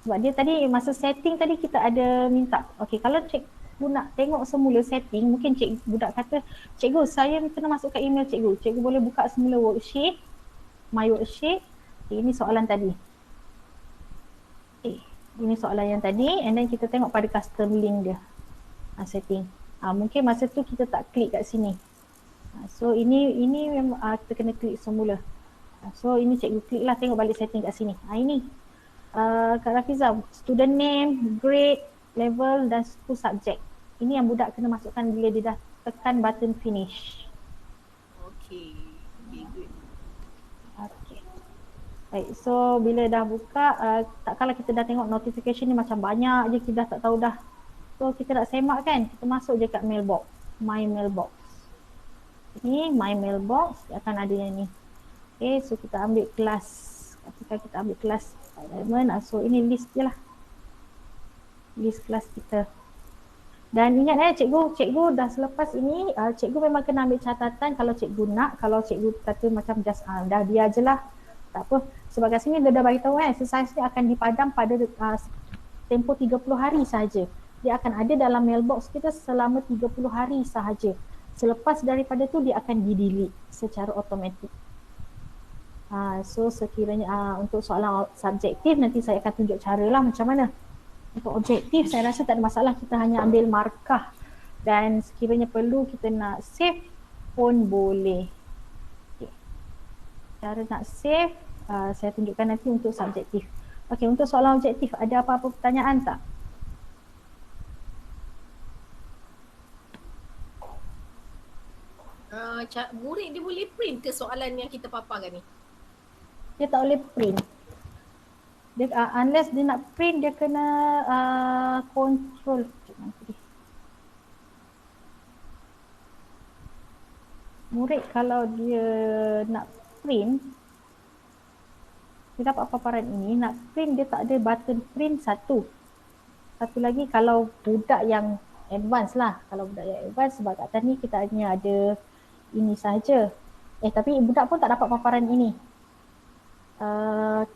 B: sebab dia tadi masa setting tadi kita ada minta. Okay, kalau cikgu nak tengok semula setting, mungkin budak kata, cikgu saya kena masukkan email cikgu. Cikgu boleh buka semula worksheet, my worksheet. Okay, ini soalan tadi. Okay, ini soalan yang tadi and then kita tengok pada custom link dia. Setting. Mungkin masa tu kita tak klik kat sini. So ini memang kita kena klik semula. So ini cikgu klik lah, tengok balik setting kat sini. Ini Kak Rafiza, student name, grade, level dan school subject. Ini yang budak kena masukkan bila dia dah tekan button finish.
G: Okey. Okay, good.
B: Okay. Baik, so bila dah buka, tak kala kita dah tengok notification ni macam banyak je, kita dah tak tahu dah. So kita nak semak kan, kita masuk je kat mailbox, my mailbox. Ini my mailbox, dia akan ada yang ni. Okay, so kita ambil kelas. Ketika kita ambil kelas Diamond, so ini list je lah. List kelas kita. Dan ingat cikgu dah selepas ini, cikgu memang kena ambil catatan kalau cikgu nak. Kalau cikgu kata macam just dah dia je lah, tak apa. Sebab kat sini dia dah beritahu exercise ni akan dipadam pada tempoh 30 hari sahaja. Dia akan ada dalam mailbox kita selama 30 hari sahaja. Selepas daripada tu dia akan di-delete secara automatik. So sekiranya untuk soalan subjektif nanti saya akan tunjuk cara lah macam mana. Untuk objektif saya rasa tak ada masalah, kita hanya ambil markah dan sekiranya perlu kita nak save pun boleh. Okay. Cara nak save saya tunjukkan nanti untuk subjektif. Okey, untuk soalan objektif ada apa-apa pertanyaan tak?
G: Murid dia boleh print ke soalan yang kita paparkan ni?
B: Dia tak boleh print. Dia, unless dia nak print, dia kena control. Murid kalau dia nak print, dia dapat paparan ini, nak print dia tak ada button print satu. Satu lagi kalau budak yang advance lah. Kalau budak yang advance, sebab kat atas ni kita hanya ada ini sahaja. Tapi budak pun tak dapat paparan ini.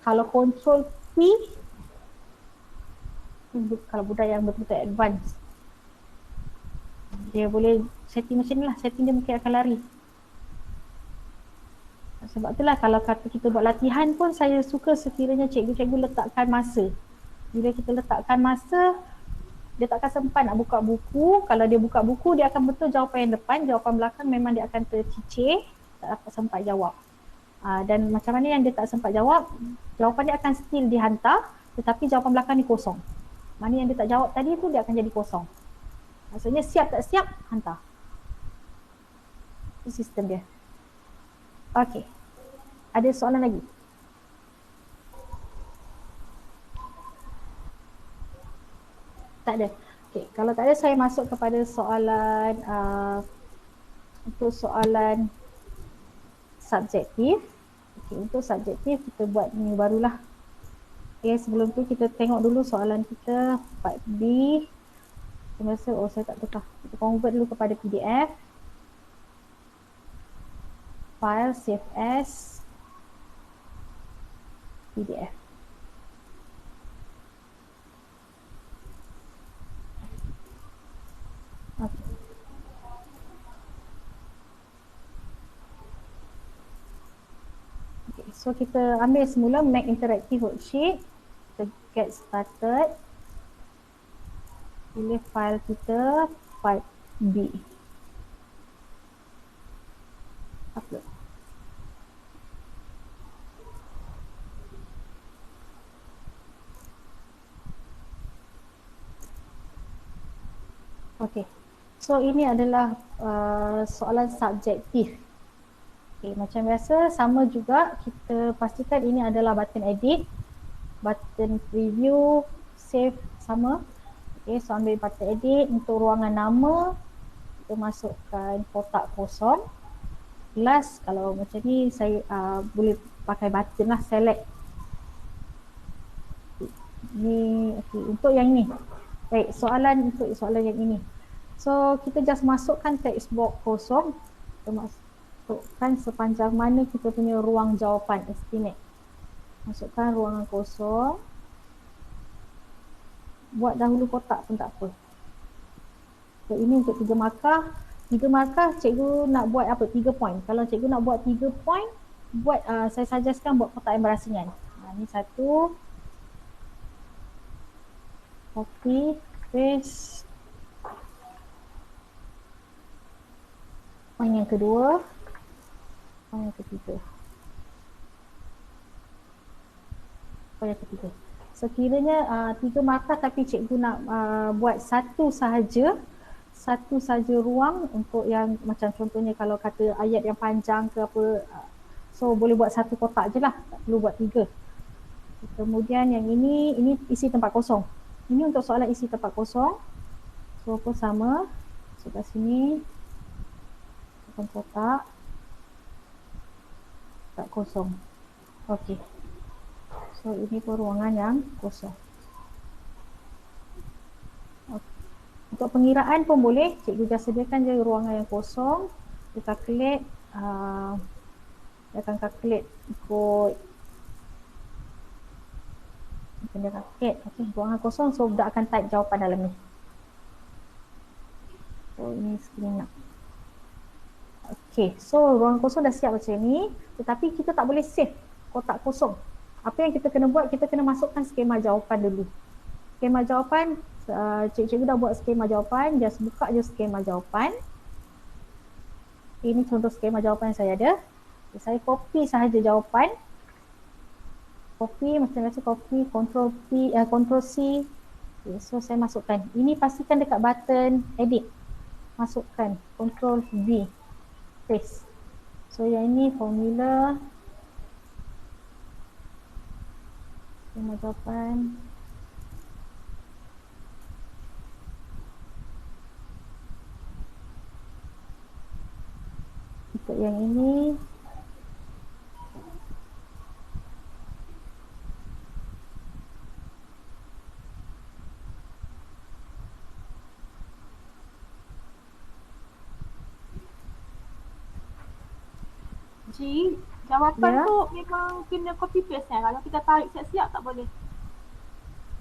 B: Kalau control P, kalau budak yang betul-betul advance, dia boleh setting macam ni lah, setting dia mungkin akan lari. Sebab itulah kalau kata kita buat latihan pun saya suka sekiranya cikgu-cikgu letakkan masa. Bila kita letakkan masa, dia tak akan sempat nak buka buku. Kalau dia buka buku, dia akan betul jawapan yang depan, jawapan belakang memang dia akan tercicir, tak dapat sempat jawab. Dan macam mana yang dia tak sempat jawab, jawapan dia akan still dihantar tetapi jawapan belakang ni kosong. Mana yang dia tak jawab tadi tu dia akan jadi kosong. Maksudnya siap tak siap, hantar. Itu sistem dia. Okey. Ada soalan lagi? Tak ada. Okey, kalau tak ada saya masuk kepada soalan untuk soalan subjektif. Okay, untuk subjektif kita buat ni barulah. Okay, sebelum tu kita tengok dulu soalan kita part B. Saya rasa, saya tak tukar. Kita convert dulu kepada PDF. File, save as, PDF. Okay. So kita ambil semula make interactive worksheet. Kita get started. Pilih file kita, part B. Upload. Okay, so ini adalah soalan subjektif. Okay, macam biasa sama juga kita pastikan ini adalah button edit, button preview, save sama. Okay, so ambil button edit untuk ruangan nama, kita masukkan kotak kosong. Last kalau macam ni saya boleh pakai button lah, select. Ni okay, untuk yang ni. Baik, untuk soalan yang ini. So, kita just masukkan text box kosong. Kita masukkan sepanjang mana kita punya ruang jawapan, estimate. Masukkan ruangan kosong. Buat dahulu kotak pun tak apa. So, ini untuk 3 markah. 3 markah, cikgu nak buat apa? 3 point. Kalau cikgu nak buat 3 point, saya suggestkan buat kotak yang berasingan. Ini satu. Copy, paste. Point yang kedua. Point yang ketiga. Point yang ketiga. Sekiranya 3 markah tapi cikgu nak buat satu sahaja ruang untuk yang macam contohnya kalau kata ayat yang panjang ke apa, so boleh buat satu kotak je lah, tak perlu buat 3. Kemudian yang ini isi tempat kosong. Ini untuk soalan isi tempat kosong. So pun sama. So kat sini kotak kosong. Okey. So ini pun ruangan yang kosong. Okay. Untuk pengiraan pun boleh. Cikgu dah sediakan je ruangan yang kosong. Dia calculate, dia akan calculate ikut dia raket. Okay, ruangan kosong, so budak akan type jawapan dalam ni. So ini screen nak. Okay, so ruangan kosong dah siap macam ni, tetapi kita tak boleh save kotak kosong. Apa yang kita kena buat, kita kena masukkan skema jawapan dulu. Skema jawapan, cikgu dah buat skema jawapan, just buka je skema jawapan. Ini contoh skema jawapan yang saya ada. Saya copy sahaja jawapan. Copy, macam biasa copy, Ctrl C. Okay, so saya masukkan. Ini pastikan dekat button edit. Masukkan, Ctrl V. Paste. So yang ini formula. Skema jawapan. Untuk yang ini.
H: Jawapan
B: Ya.
H: tu memang kena copy paste kan? Kalau kita tarik siap-siap tak boleh.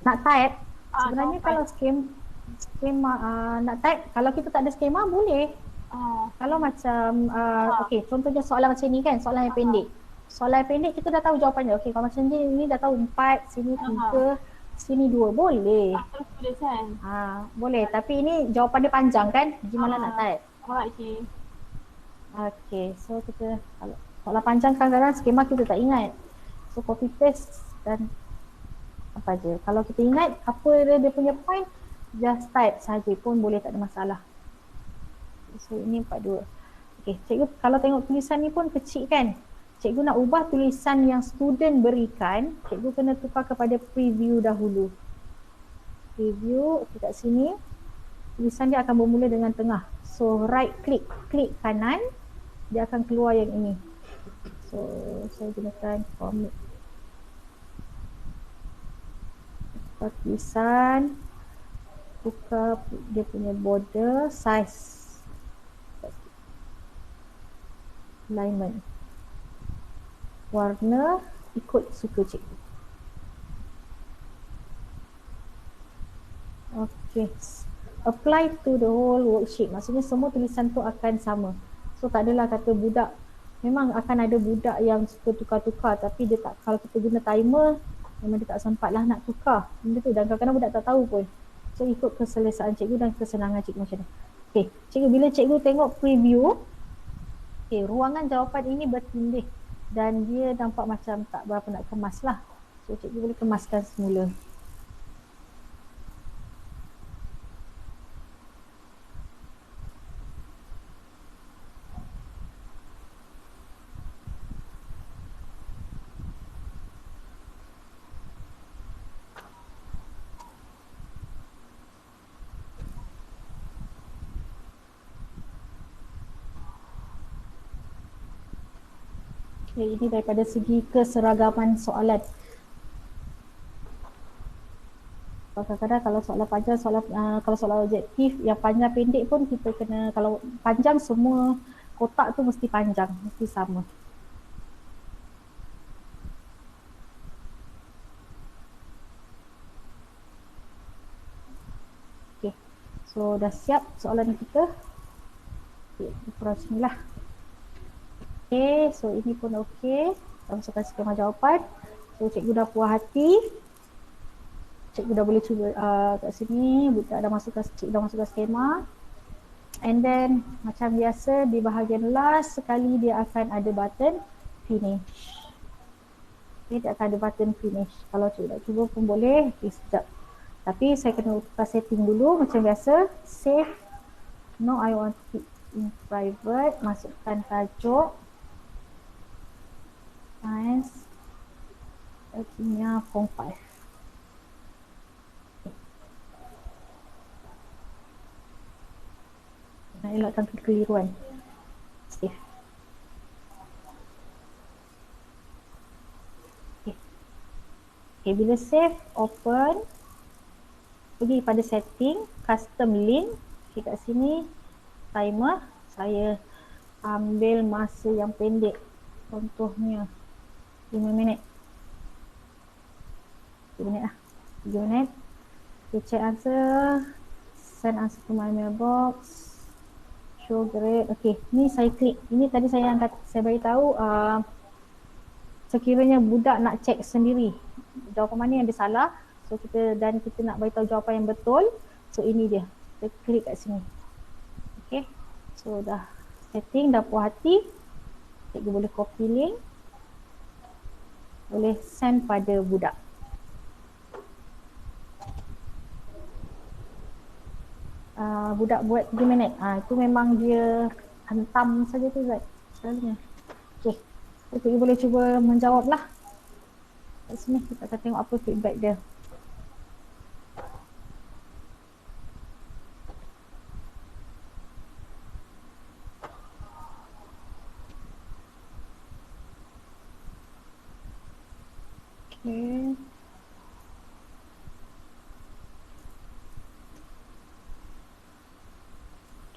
B: Nak type, sebenarnya
H: jawapan.
B: kalau skema nak type, kalau kita tak ada skema boleh. Kalau macam okey, contohnya soalan macam ni kan, soalan yang pendek. Soalan yang pendek kita dah tahu jawapannya. Okey, kalau macam ni dah tahu 4, sini 3, sini 2, boleh.
H: Terus tulis kan?
B: Boleh, tapi ini jawapan dia panjang kan? Gimana nak type?
H: Alright, cik.
B: Okey, so kita kalau soalan panjang kadang-kadang skema kita tak ingat. So copy paste dan apa je. Kalau kita ingat apa dia punya point, just type sahaja pun boleh, tak ada masalah. So ini 42. Okey, cikgu kalau tengok tulisan ni pun kecil kan? Cikgu nak ubah tulisan yang student berikan, cikgu kena tukar kepada preview dahulu. Preview, okey, kat sini tulisan dia akan bermula dengan tengah. So right click, klik kanan, dia akan keluar yang ini. So saya gunakan format tulisan, tukar dia punya border, size, alignment, warna ikut suka cikgu. Okay, apply to the whole worksheet. Maksudnya semua tulisan tu akan sama. So tak adalah kata budak Memang akan ada budak yang suka tukar-tukar, tapi dia tak, kalau kita guna timer memang dia tak sempat lah nak tukar benda tu, dan kadang-kadang budak tak tahu pun. So ikut keselesaan cikgu dan kesenangan cikgu macam mana. Okay, cikgu bila cikgu tengok preview, okay, ruangan jawapan ini bertindih dan dia nampak macam tak berapa nak kemas lah. So cikgu boleh kemaskan semula. Okay, ini daripada segi keseragaman soalan. Kadang-kadang kalau soalan panjang, kalau soalan objektif yang panjang pendek pun kita kena, kalau panjang semua kotak tu mesti panjang, mesti sama. Okay, so dah siap soalan kita. Okay, approach ni lah. Okay, so ini pun okay. Kita masukkan skema jawapan. So cikgu dah puas hati. Cikgu dah boleh cuba kat sini. Budak dah masukkan, cikgu dah masukkan skema. And then macam biasa di bahagian last sekali dia akan ada button finish. Okay, dia akan ada button finish. Kalau cikgu nak cuba pun boleh. Okay, sekejap. Tapi saya kena tukar setting dulu macam biasa. Save. No, I want it in private. Masukkan tajuk. Science Kimia Form 5. Nak elakkan kekeliruan. Save. Okay. Okay, bila save, open. Pergi pada setting, custom link. Okay, kat sini timer. Saya ambil masa yang pendek. Contohnya 5 minit. 3 minit lah. 3 minit. Okay, check answer. Send answer to my mailbox. Show grade. Okay, ni saya klik. Ini tadi saya beritahu sekiranya budak nak check sendiri jawapan mana yang dia salah. So kita nak beritahu jawapan yang betul. So ini dia. Kita klik kat sini. Okay. So dah setting, dah puas hati. Cikgu boleh copy link. Boleh send pada budak. Budak buat 3 minit. Itu memang dia hentam saja tu Zat. Selalunya. Okay. So, cikgu boleh cuba menjawab lah. Kat sini kita akan tengok apa feedback dia. Okay.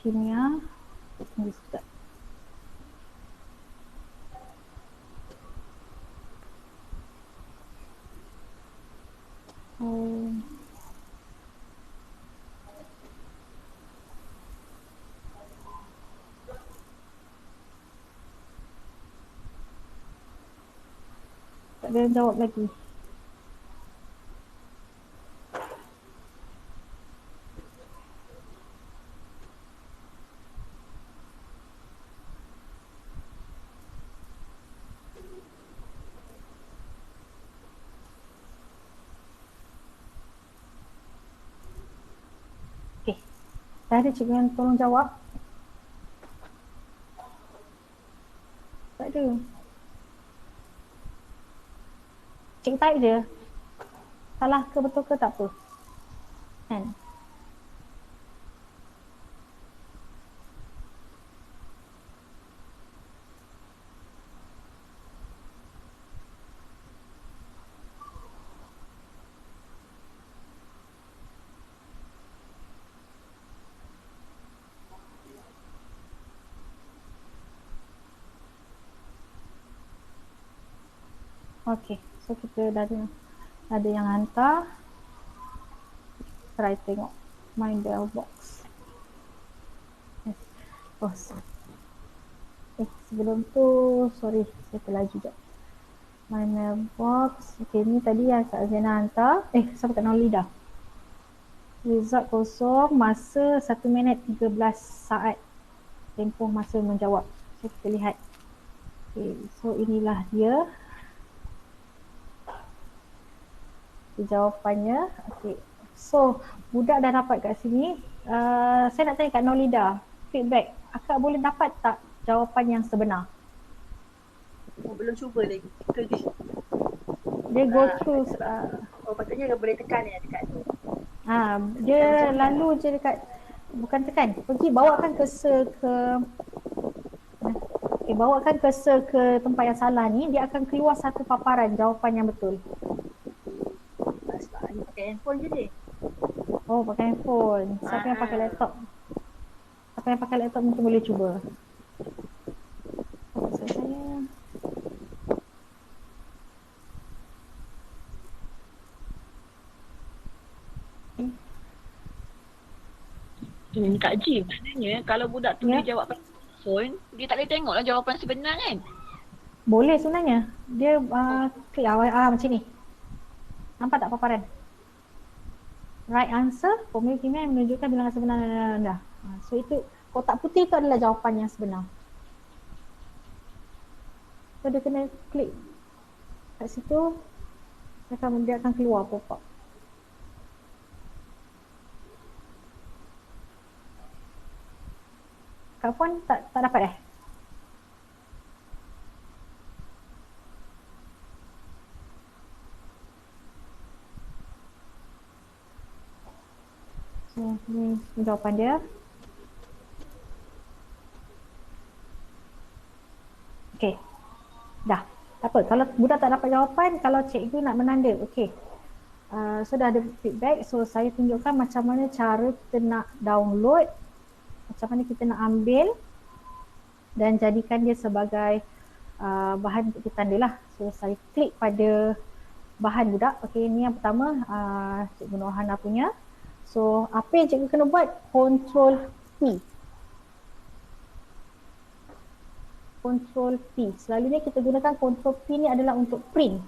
B: Kimia. Tunggu sekejap. Tak ada yang jawab lagi. Okay. Dah ada cikgu yang tolong jawab? Tak ada. Cikgu type je. Salah ke betul ke tak apa. Kan? Okay, so kita dah ada yang hantar. Try tengok my mailbox. Yes. Oh, Sebelum tu, sorry, saya terlaju jap. Mana box? Okay, ni tadi yang Kak Zena hantar. Siapa tak Nolida? Result kosong, masa 1 minit 13 saat. Tempoh masa menjawab. So, kita lihat. Okay, so inilah dia. Jawapannya. Okay. So, budak dah dapat kat sini. Saya nak tanya Kak Nolida, feedback. Akak boleh dapat tak jawapan yang sebenar?
C: Belum cuba lagi.
B: Dia go through.
C: Patutnya boleh tekan ya dekat tu.
B: Dia lalu je dekat, bukan tekan. Pergi bawakan cursor ke bawakan cursor ke tempat yang salah ni, dia akan keluar satu paparan jawapan yang betul.
C: Sebab ni pakai handphone je ni.
B: Oh, pakai handphone. Siapa yang pakai laptop? Siapa yang pakai laptop mungkin boleh cuba. Saya
I: Kak Ji, maknanya kalau budak tu dia jawab pakai phone, dia tak boleh tengok lah jawapan sebenar kan?
B: Boleh sebenarnya. Dia klik macam ni. Nampak tak paparan? Right answer, formula kimia yang menunjukkan bilangan sebenar. So itu, kotak putih tu adalah jawapan yang sebenar. So dia kena klik kat situ, dia akan keluar pop-up. Kak Puan tak dapat So, ni jawapan dia. Okay. Dah. Tak apa. Kalau budak tak dapat jawapan, kalau cikgu nak menanda. Okay. So dah ada feedback. So saya tunjukkan macam mana cara kita nak download, macam mana kita nak ambil dan jadikan dia sebagai bahan untuk kita tanda lah. So saya klik pada bahan budak. Okay, ni yang pertama Cikgu Norhana punya. So apa yang cikgu kena buat? Control P. Control P. Selalunya kita gunakan Control P ni adalah untuk print.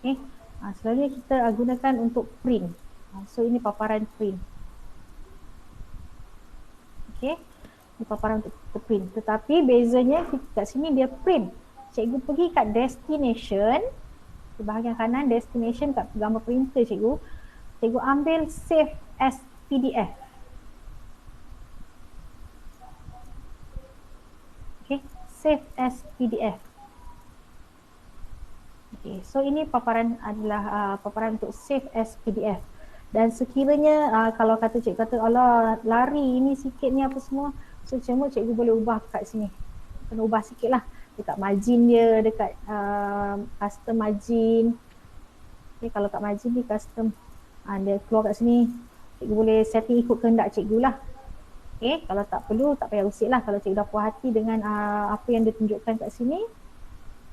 B: Okay. Selalunya kita gunakan untuk print. So ini paparan print. Okay. Ini paparan untuk print. Tetapi bezanya kat sini dia print. Cikgu pergi kat destination. Di bahagian kanan destination kat gambar printer cikgu. Cikgu ambil save as PDF. Okay, save as PDF. Okay, so ini paparan adalah paparan untuk save as PDF. Dan sekiranya kalau kata cikgu kata Allah lari ini sikit ni apa semua, so cikgu boleh ubah kat sini. Kena ubah sikit lah dekat margin dia, dekat custom margin. Okay, kalau kat margin ni custom, dia keluar kat sini, cikgu boleh setting ikut kehendak cikgu lah. Okay, kalau tak perlu tak payah usik lah. Kalau cikgu dah puas hati dengan apa yang dia tunjukkan kat sini,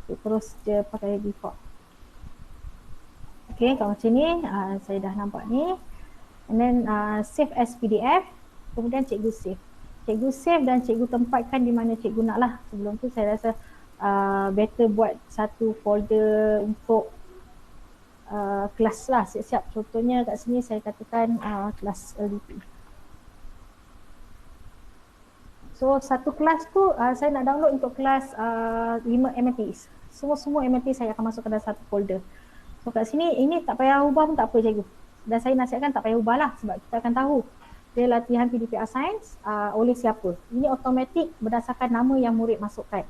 B: terus je pakai default. Okay, kalau macam ni saya dah nampak ni. And then save as PDF. Kemudian cikgu save. Cikgu save dan cikgu tempatkan di mana cikgu nak lah. Sebelum tu saya rasa better buat satu folder untuk kelas lah, siap-siap. Contohnya kat sini saya katakan kelas LDP. So satu kelas tu saya nak download untuk kelas 5 MNTs. Semua MNT saya akan masukkan dalam satu folder. So kat sini ini tak payah ubah pun tak apa cikgu. Dan saya nasihatkan tak payah ubah lah sebab kita akan tahu dia latihan PDPR Science oleh siapa. Ini automatik berdasarkan nama yang murid masukkan.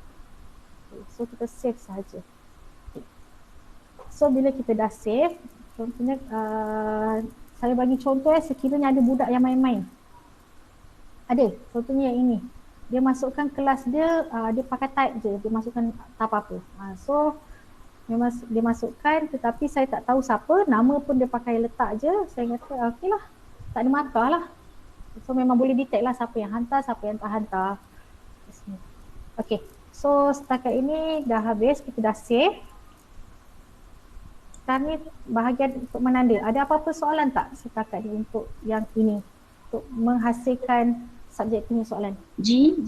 B: So kita save sahaja. So bila kita dah save, contohnya saya bagi contoh sekiranya ada budak yang main-main. Ada, contohnya yang ini. Dia masukkan kelas dia, dia pakai type je, dia masukkan tak apa-apa. So dia masukkan tetapi saya tak tahu siapa, nama pun dia pakai letak je. Saya kata okey lah, tak ada markah lah. So memang boleh detect lah siapa yang hantar, siapa yang tak hantar. Okay, so setakat ini dah habis, kita dah save. Sekarang ni bahagian untuk menanda. Ada apa-apa soalan tak setakat ni untuk yang ini? Untuk menghasilkan subjek punya soalan.
F: G.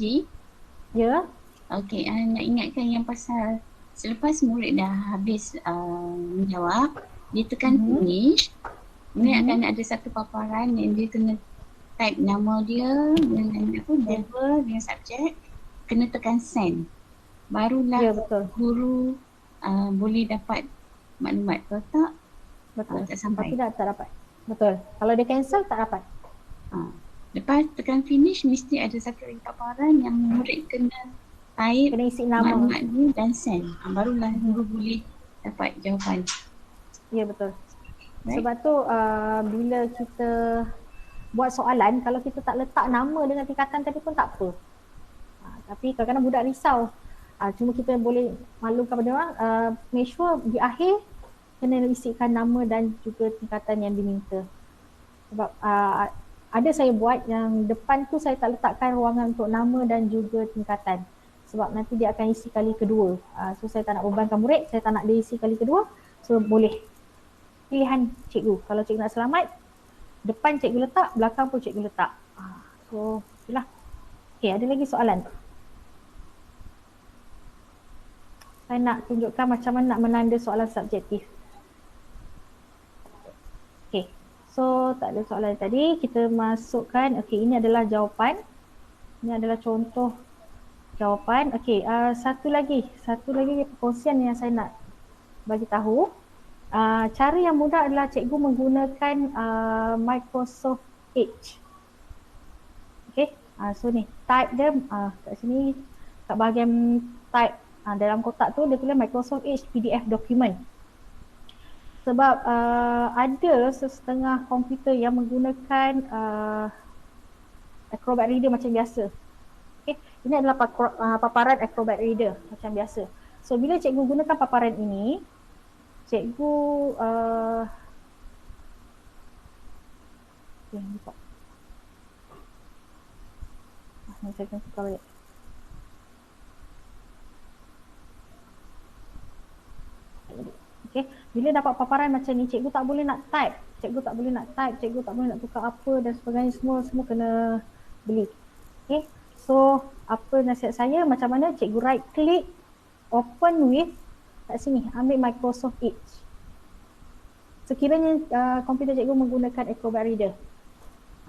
B: Ya.
F: Okey, nak ingatkan yang pasal selepas murid dah habis menjawab, dia tekan finish, kemudian akan ada satu paparan yang dia kena type nama dia dengan level dengan subjek, kena tekan send. Barulah
B: Ya, betul.
F: guru boleh dapat maklumat. Kalau tak,
B: Betul.
F: tak sampai.
B: Kalau tidak, tak dapat. Betul. Kalau dia cancel, tak dapat.
F: Lepas tekan finish, mesti ada satu lagi paparan yang murid kena type
B: Kena isi nama.
F: maklumat dia dan send. Barulah guru boleh dapat jawapan.
B: Ya, betul.
F: Right.
B: Sebab tu bila kita buat soalan, kalau kita tak letak nama dengan tingkatan tadi pun tak apa. Tapi kadang-kadang budak risau. Cuma kita boleh maklumkan pada orang, make sure di akhir kena isikan nama dan juga tingkatan yang diminta. Sebab ada saya buat yang depan tu saya tak letakkan ruangan untuk nama dan juga tingkatan. Sebab nanti dia akan isi kali kedua. So saya tak nak bebankan murid, saya tak nak dia isi kali kedua. So boleh. Pilihan cikgu. Kalau cikgu nak selamat, depan cikgu letak, belakang pun cikgu letak. So itulah. Okay, ada lagi soalan? Saya nak tunjukkan macam mana nak menanda soalan subjektif. Okay, so tak ada soalan tadi. Kita masukkan, okay, ini adalah jawapan. Ini adalah contoh jawapan. Okay, satu lagi perkongsian yang saya nak bagi tahu. Cara yang mudah adalah cikgu menggunakan Microsoft Edge. Okay, so ni type dia kat sini, kat bahagian type dalam kotak tu dia tulis Microsoft Edge PDF document. Sebab ada setengah komputer yang menggunakan Acrobat Reader macam biasa. Okay, ini adalah paparan Acrobat Reader macam biasa. So bila cikgu gunakan paparan ini, cikgu saya akan tukar balik. Okay, bila dapat paparan macam ni, cikgu tak boleh nak type, cikgu tak boleh nak tukar apa dan sebagainya, semua kena beli. Okay, so apa nasihat saya, macam mana cikgu right click, open with, kat sini ambil Microsoft Edge. Sekiranya komputer cikgu menggunakan Acrobat Reader,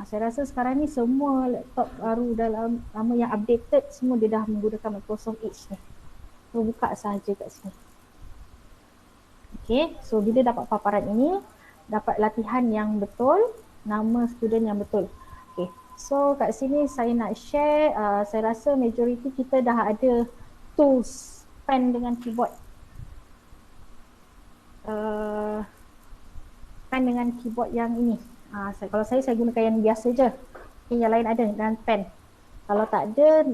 B: saya rasa sekarang ni semua laptop baru dalam lama yang updated semua dia dah menggunakan Microsoft Edge ni. So buka sahaja kat sini. Okay, so bila dapat paparan ini, dapat latihan yang betul, nama student yang betul. Okay, so kat sini saya nak share, saya rasa majoriti kita dah ada tools, pen dengan keyboard. Pen dengan keyboard yang ini. Kalau saya gunakan yang biasa je. Okay, yang lain ada dan pen. Kalau tak ada,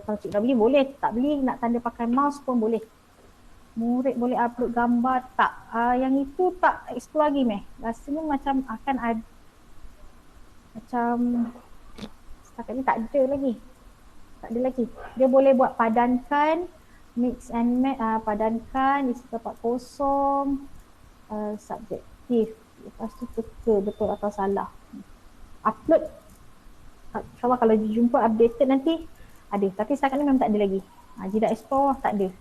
B: kalau cikgu dah beli boleh, tak beli nak tanda pakai mouse pun boleh. Murid boleh upload gambar tak? Yang itu tak explore lagi meh. Rasanya macam akan ada, macam setakat ni tak ada lagi. Tak ada lagi. Dia boleh buat padankan, mix and match, padankan, isi tempat kosong, subjektif. Lepas tu teka betul atau salah. Upload. InsyaAllah kalau jumpa updated nanti ada. Tapi setakat ni memang tak ada lagi. Jidat explore tak ada.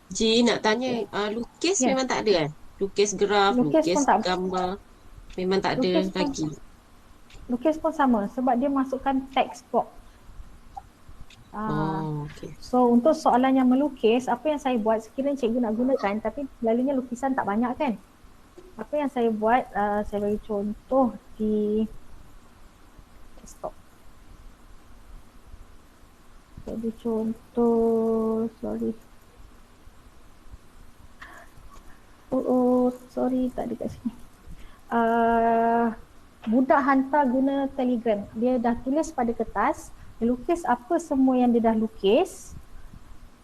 J: Ji nak tanya, lukis memang tak ada kan? Lukis graf, lukis gambar memang tak ada lagi.
B: Lukis pun sama sebab dia masukkan text box.
J: Okay.
B: So untuk soalan yang melukis, apa yang saya buat sekiranya cikgu nak gunakan, tapi selalunya lukisan tak banyak kan. Apa yang saya buat, saya bagi contoh di desktop. Jadi contoh, sorry tak ada kat sini. Budak hantar guna Telegram. Dia dah tulis pada kertas, dia lukis apa semua yang dia dah lukis.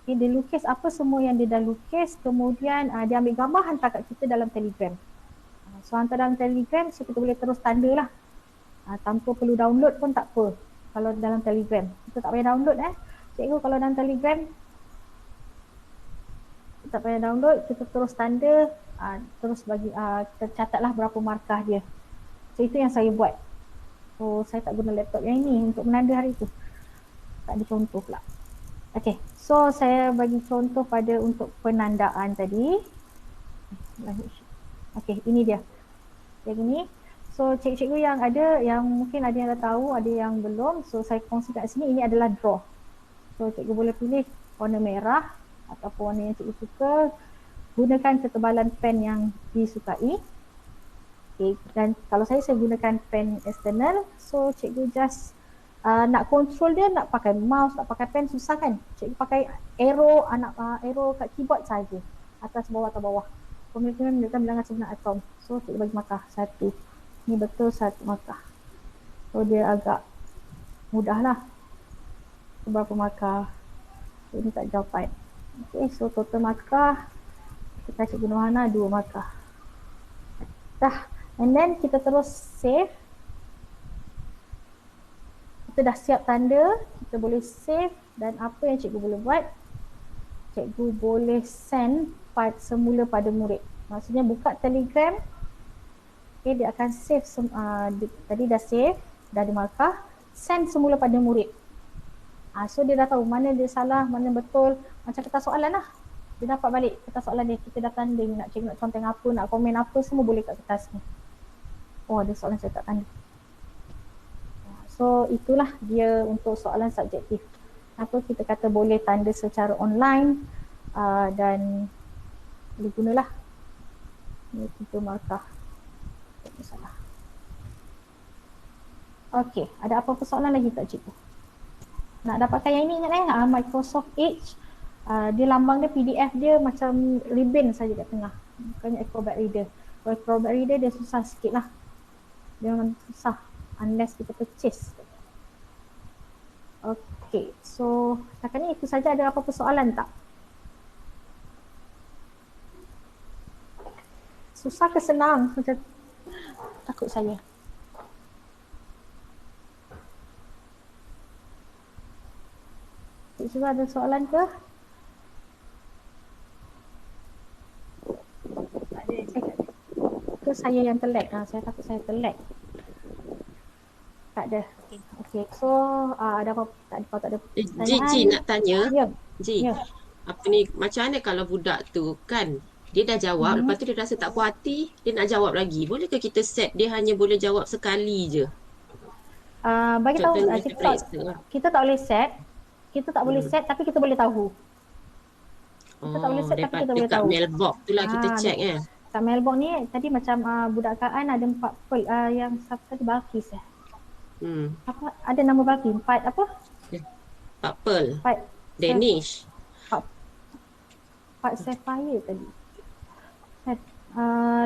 B: Okay, dia lukis apa semua yang dia dah lukis, kemudian dia ambil gambar hantar kat kita dalam Telegram. So hantar dalam Telegram, so kita boleh terus tanda lah. Tanpa perlu download pun tak apa. Kalau dalam Telegram, kita tak payah download cikgu kalau dalam Telegram tak payah download, kita terus tanda, terus bagi kita catatlah berapa markah dia. So itu yang saya buat. So So saya tak guna laptop yang ini untuk menanda hari tu. Tak ada contoh pula. Okay, so saya bagi contoh pada untuk penandaan tadi. Okay, ini dia. Yang ini. So cikgu-cikgu yang ada, yang mungkin ada yang dah tahu, ada yang belum. So saya kongsi kat sini, ini adalah draw. So cikgu boleh pilih warna merah ataupun warna yang cikgu suka. Gunakan ketebalan pen yang disukai. Okay, dan kalau saya gunakan pen external. So cikgu just nak control dia, nak pakai mouse, nak pakai pen susah kan. Cikgu pakai arrow, arrow kat keyboard saja. Atas bawah, atas bawah. Kemudian menunjukkan bilangan sebenar atom. So cikgu bagi markah 1. Ni betul 1 markah. So dia agak mudah lah. Berapa markah. So ini tak jawapan. Okay, so total markah kita cikgu Nurhana 2 markah. Dah. And then kita terus save. Kita dah siap tanda, kita boleh save dan apa yang cikgu boleh buat, cikgu boleh send semula pada murid. Maksudnya buka Telegram, okay, dia akan save, tadi dah save, dah ada markah, send semula pada murid. So dia dah tahu mana dia salah, mana betul, macam kertas soalan lah. Dia dapat balik kertas soalan dia, kita dah tanding, nak cikgu nak conteng apa, nak komen apa, semua boleh kat kertas ni. Oh, ada soalan saya tak tanda. So itulah dia untuk soalan subjektif. Apa kita kata boleh tanda secara online dan boleh gunalah. Ini 3 markah. Tak salah. Okey, ada apa-apa soalan lagi tak cikgu? Nak dapatkan yang ini ingat Microsoft Edge. Dia lambang dia, PDF dia macam ribbon saja kat tengah. Bukannya Acrobat Reader. Kalau Acrobat Reader dia susah sikit lah. Dia memang susah unless kita purchase. Okay, so setakat ni itu saja. Ada apa-apa soalan tak? Susah ke senang? Macam takut saya. Cikgu ada soalan ke? Ke saya yang terlag? Saya takut saya terlag. Tak ada. Okay, so ada apa? Tak ada.
J: Ji nak tanya.
B: Ya.
J: Ji, apa ni, macam mana kalau budak tu kan, dia dah jawab, lepas tu dia rasa tak puas hati, dia nak jawab lagi. Bolehkah kita set dia hanya boleh jawab sekali je?
B: Bagi tahu, kita tak boleh set. Kita tak boleh set tapi kita boleh tahu. Kita tak boleh set tapi kita boleh tahu.
J: Dekat mailbox tu lah kita check kan.
B: Kat mailbox ni tadi macam budak Kaan ada 4 yang siapa tadi Balkis apa ada nama Balkis 4 apa?
J: Pak Pearl. Danish.
B: Pak Sapphire tadi. 5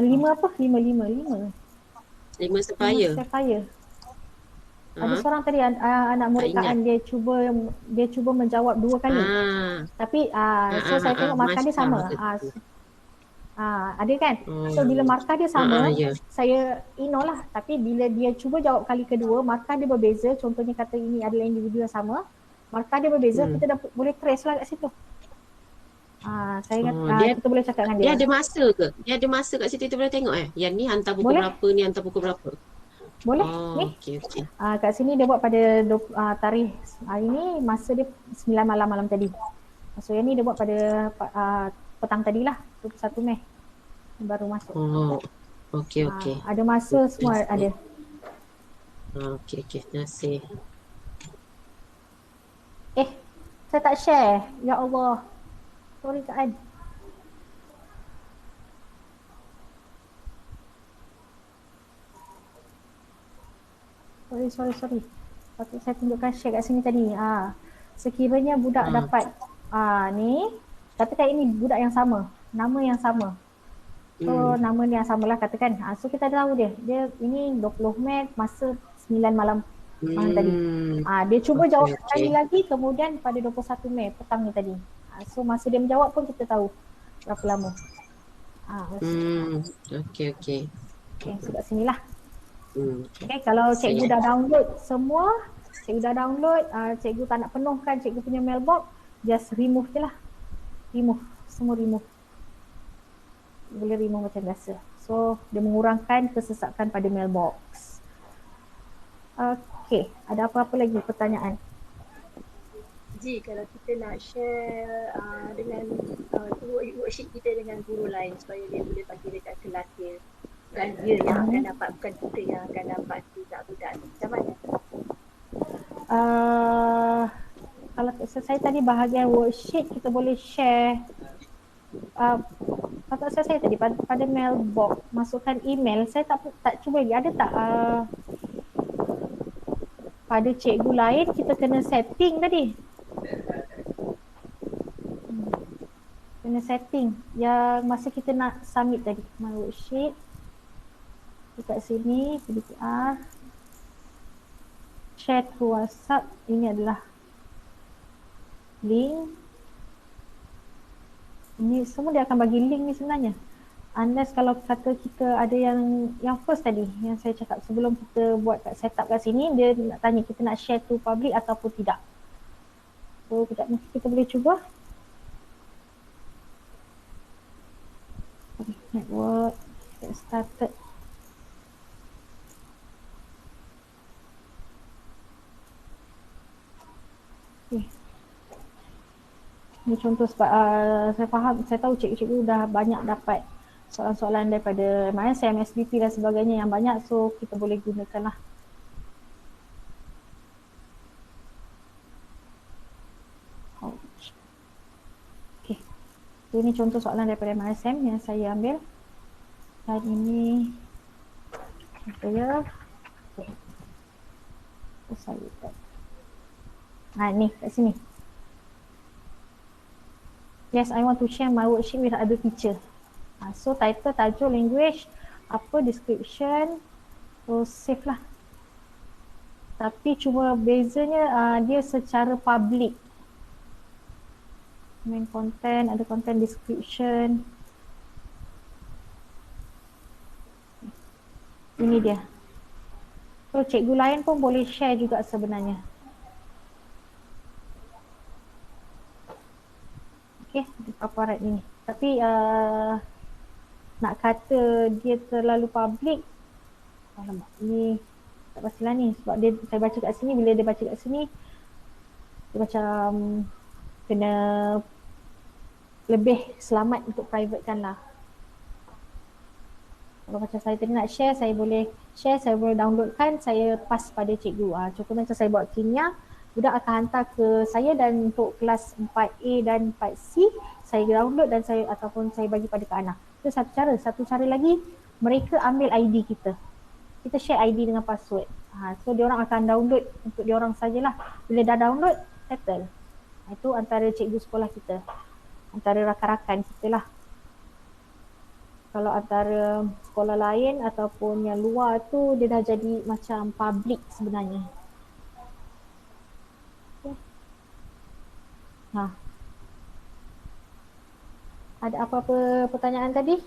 B: apa? 5 Sapphire. Ada seorang tadi anak murid Kaan dia cuba menjawab 2 kali. Tapi so saya tengok markah dia sama. Ada kan? So bila markah dia sama, saya ignore lah. Tapi bila dia cuba jawab kali kedua, markah dia berbeza. Contohnya kata ini adalah individu yang sama, markah dia berbeza, kita dah boleh trace lah kat situ. Saya kata kita boleh cakap dengan dia.
J: Dia ada masa ke? Dia ada masa kat situ kita boleh tengok Yang ni hantar pukul berapa, ni hantar pukul berapa?
B: Boleh.
J: Okay.
B: Kat sini dia buat pada tarikh hari ni, masa dia 9 malam tadi. So yang ni dia buat pada petang tadilah, 21 Mei baru masuk.
J: Okay.
B: Ada masa semua ada.
J: Okay, terima kasih.
B: Saya tak share. Ya Allah. Sorry Kak Ad. Sorry. Patut saya tunjukkan share kat sini tadi. Sekiranya budak dapat ni, katakan ini budak yang sama, nama yang sama. So nama ni yang samalah katakan. So kita tahu dia ini 20 Mei masa 9 malam tadi. Dia cuba jawab sekali lagi, kemudian pada 21 Mei petang ni tadi. So masa dia menjawab pun kita tahu berapa lama.
J: Okay.
B: So kat sinilah. Okay, kalau cikgu dah download semua, cikgu tak nak penuhkan cikgu punya mailbox, just remove je lah. Semua remove. Boleh remove macam biasa. So dia mengurangkan kesesakan pada mailbox. Okey, ada apa-apa lagi pertanyaan?
C: Ji, kalau kita nak share dengan worksheet kita dengan guru lain supaya dia boleh bagi dekat kelas dia, bukan dia yang akan dapat, bukan kita yang akan dapat, budak-budak ni, macam mana?
B: Kalau saya tadi bahagian worksheet kita boleh share patut saya tadi pada mailbox masukkan email. Saya tak cuba lagi, ada tak pada cikgu lain kita kena setting tadi. Kena setting yang masa kita nak submit tadi. My worksheet dekat sini PDPR, share through WhatsApp. Ini adalah link. Ini semua dia akan bagi link ni sebenarnya. Unless kalau kata kita ada yang first tadi yang saya cakap sebelum kita buat setup kat sini, dia nak tanya kita nak share to public ataupun tidak. So kejap mungkin kita boleh cuba. Network, get started. Okay. Ini contoh sebab saya faham, saya tahu cikgu-cikgu dah banyak dapat soalan-soalan daripada MSM, SBP dan sebagainya yang banyak, so kita boleh gunakan lah. Okay. So, ini contoh soalan daripada MSM yang saya ambil. Dan ini saya ni kat sini. Yes, I want to share my worksheet with other teacher. So title, tajuk, language, apa, description, so save lah. Tapi cuma bezanya dia secara public. Main content, ada content description. Ini dia. So cikgu lain pun boleh share juga sebenarnya. Okay, di paparan ini. Tapi nak kata dia terlalu public, alamak, ni tak pastilah ni. Sebab dia, saya baca kat sini, bila dia baca kat sini, dia macam kena lebih selamat untuk privatekan lah. Kalau macam saya tadi nak share, saya boleh share, saya boleh downloadkan, saya pass pada cikgu. Contohnya macam saya buat kimia, budak akan hantar ke saya dan untuk kelas 4A dan 4C, saya download dan saya ataupun saya bagi pada Kak Ana. Itu satu cara. Satu cara lagi, mereka ambil ID kita. Kita share ID dengan password. So diorang akan download untuk diorang sajalah. Bila dah download, settle. Itu antara cikgu sekolah kita. Antara rakan-rakan kita lah. Kalau antara sekolah lain ataupun yang luar tu, dia dah jadi macam public sebenarnya. Okay. Ada apa-apa pertanyaan tadi?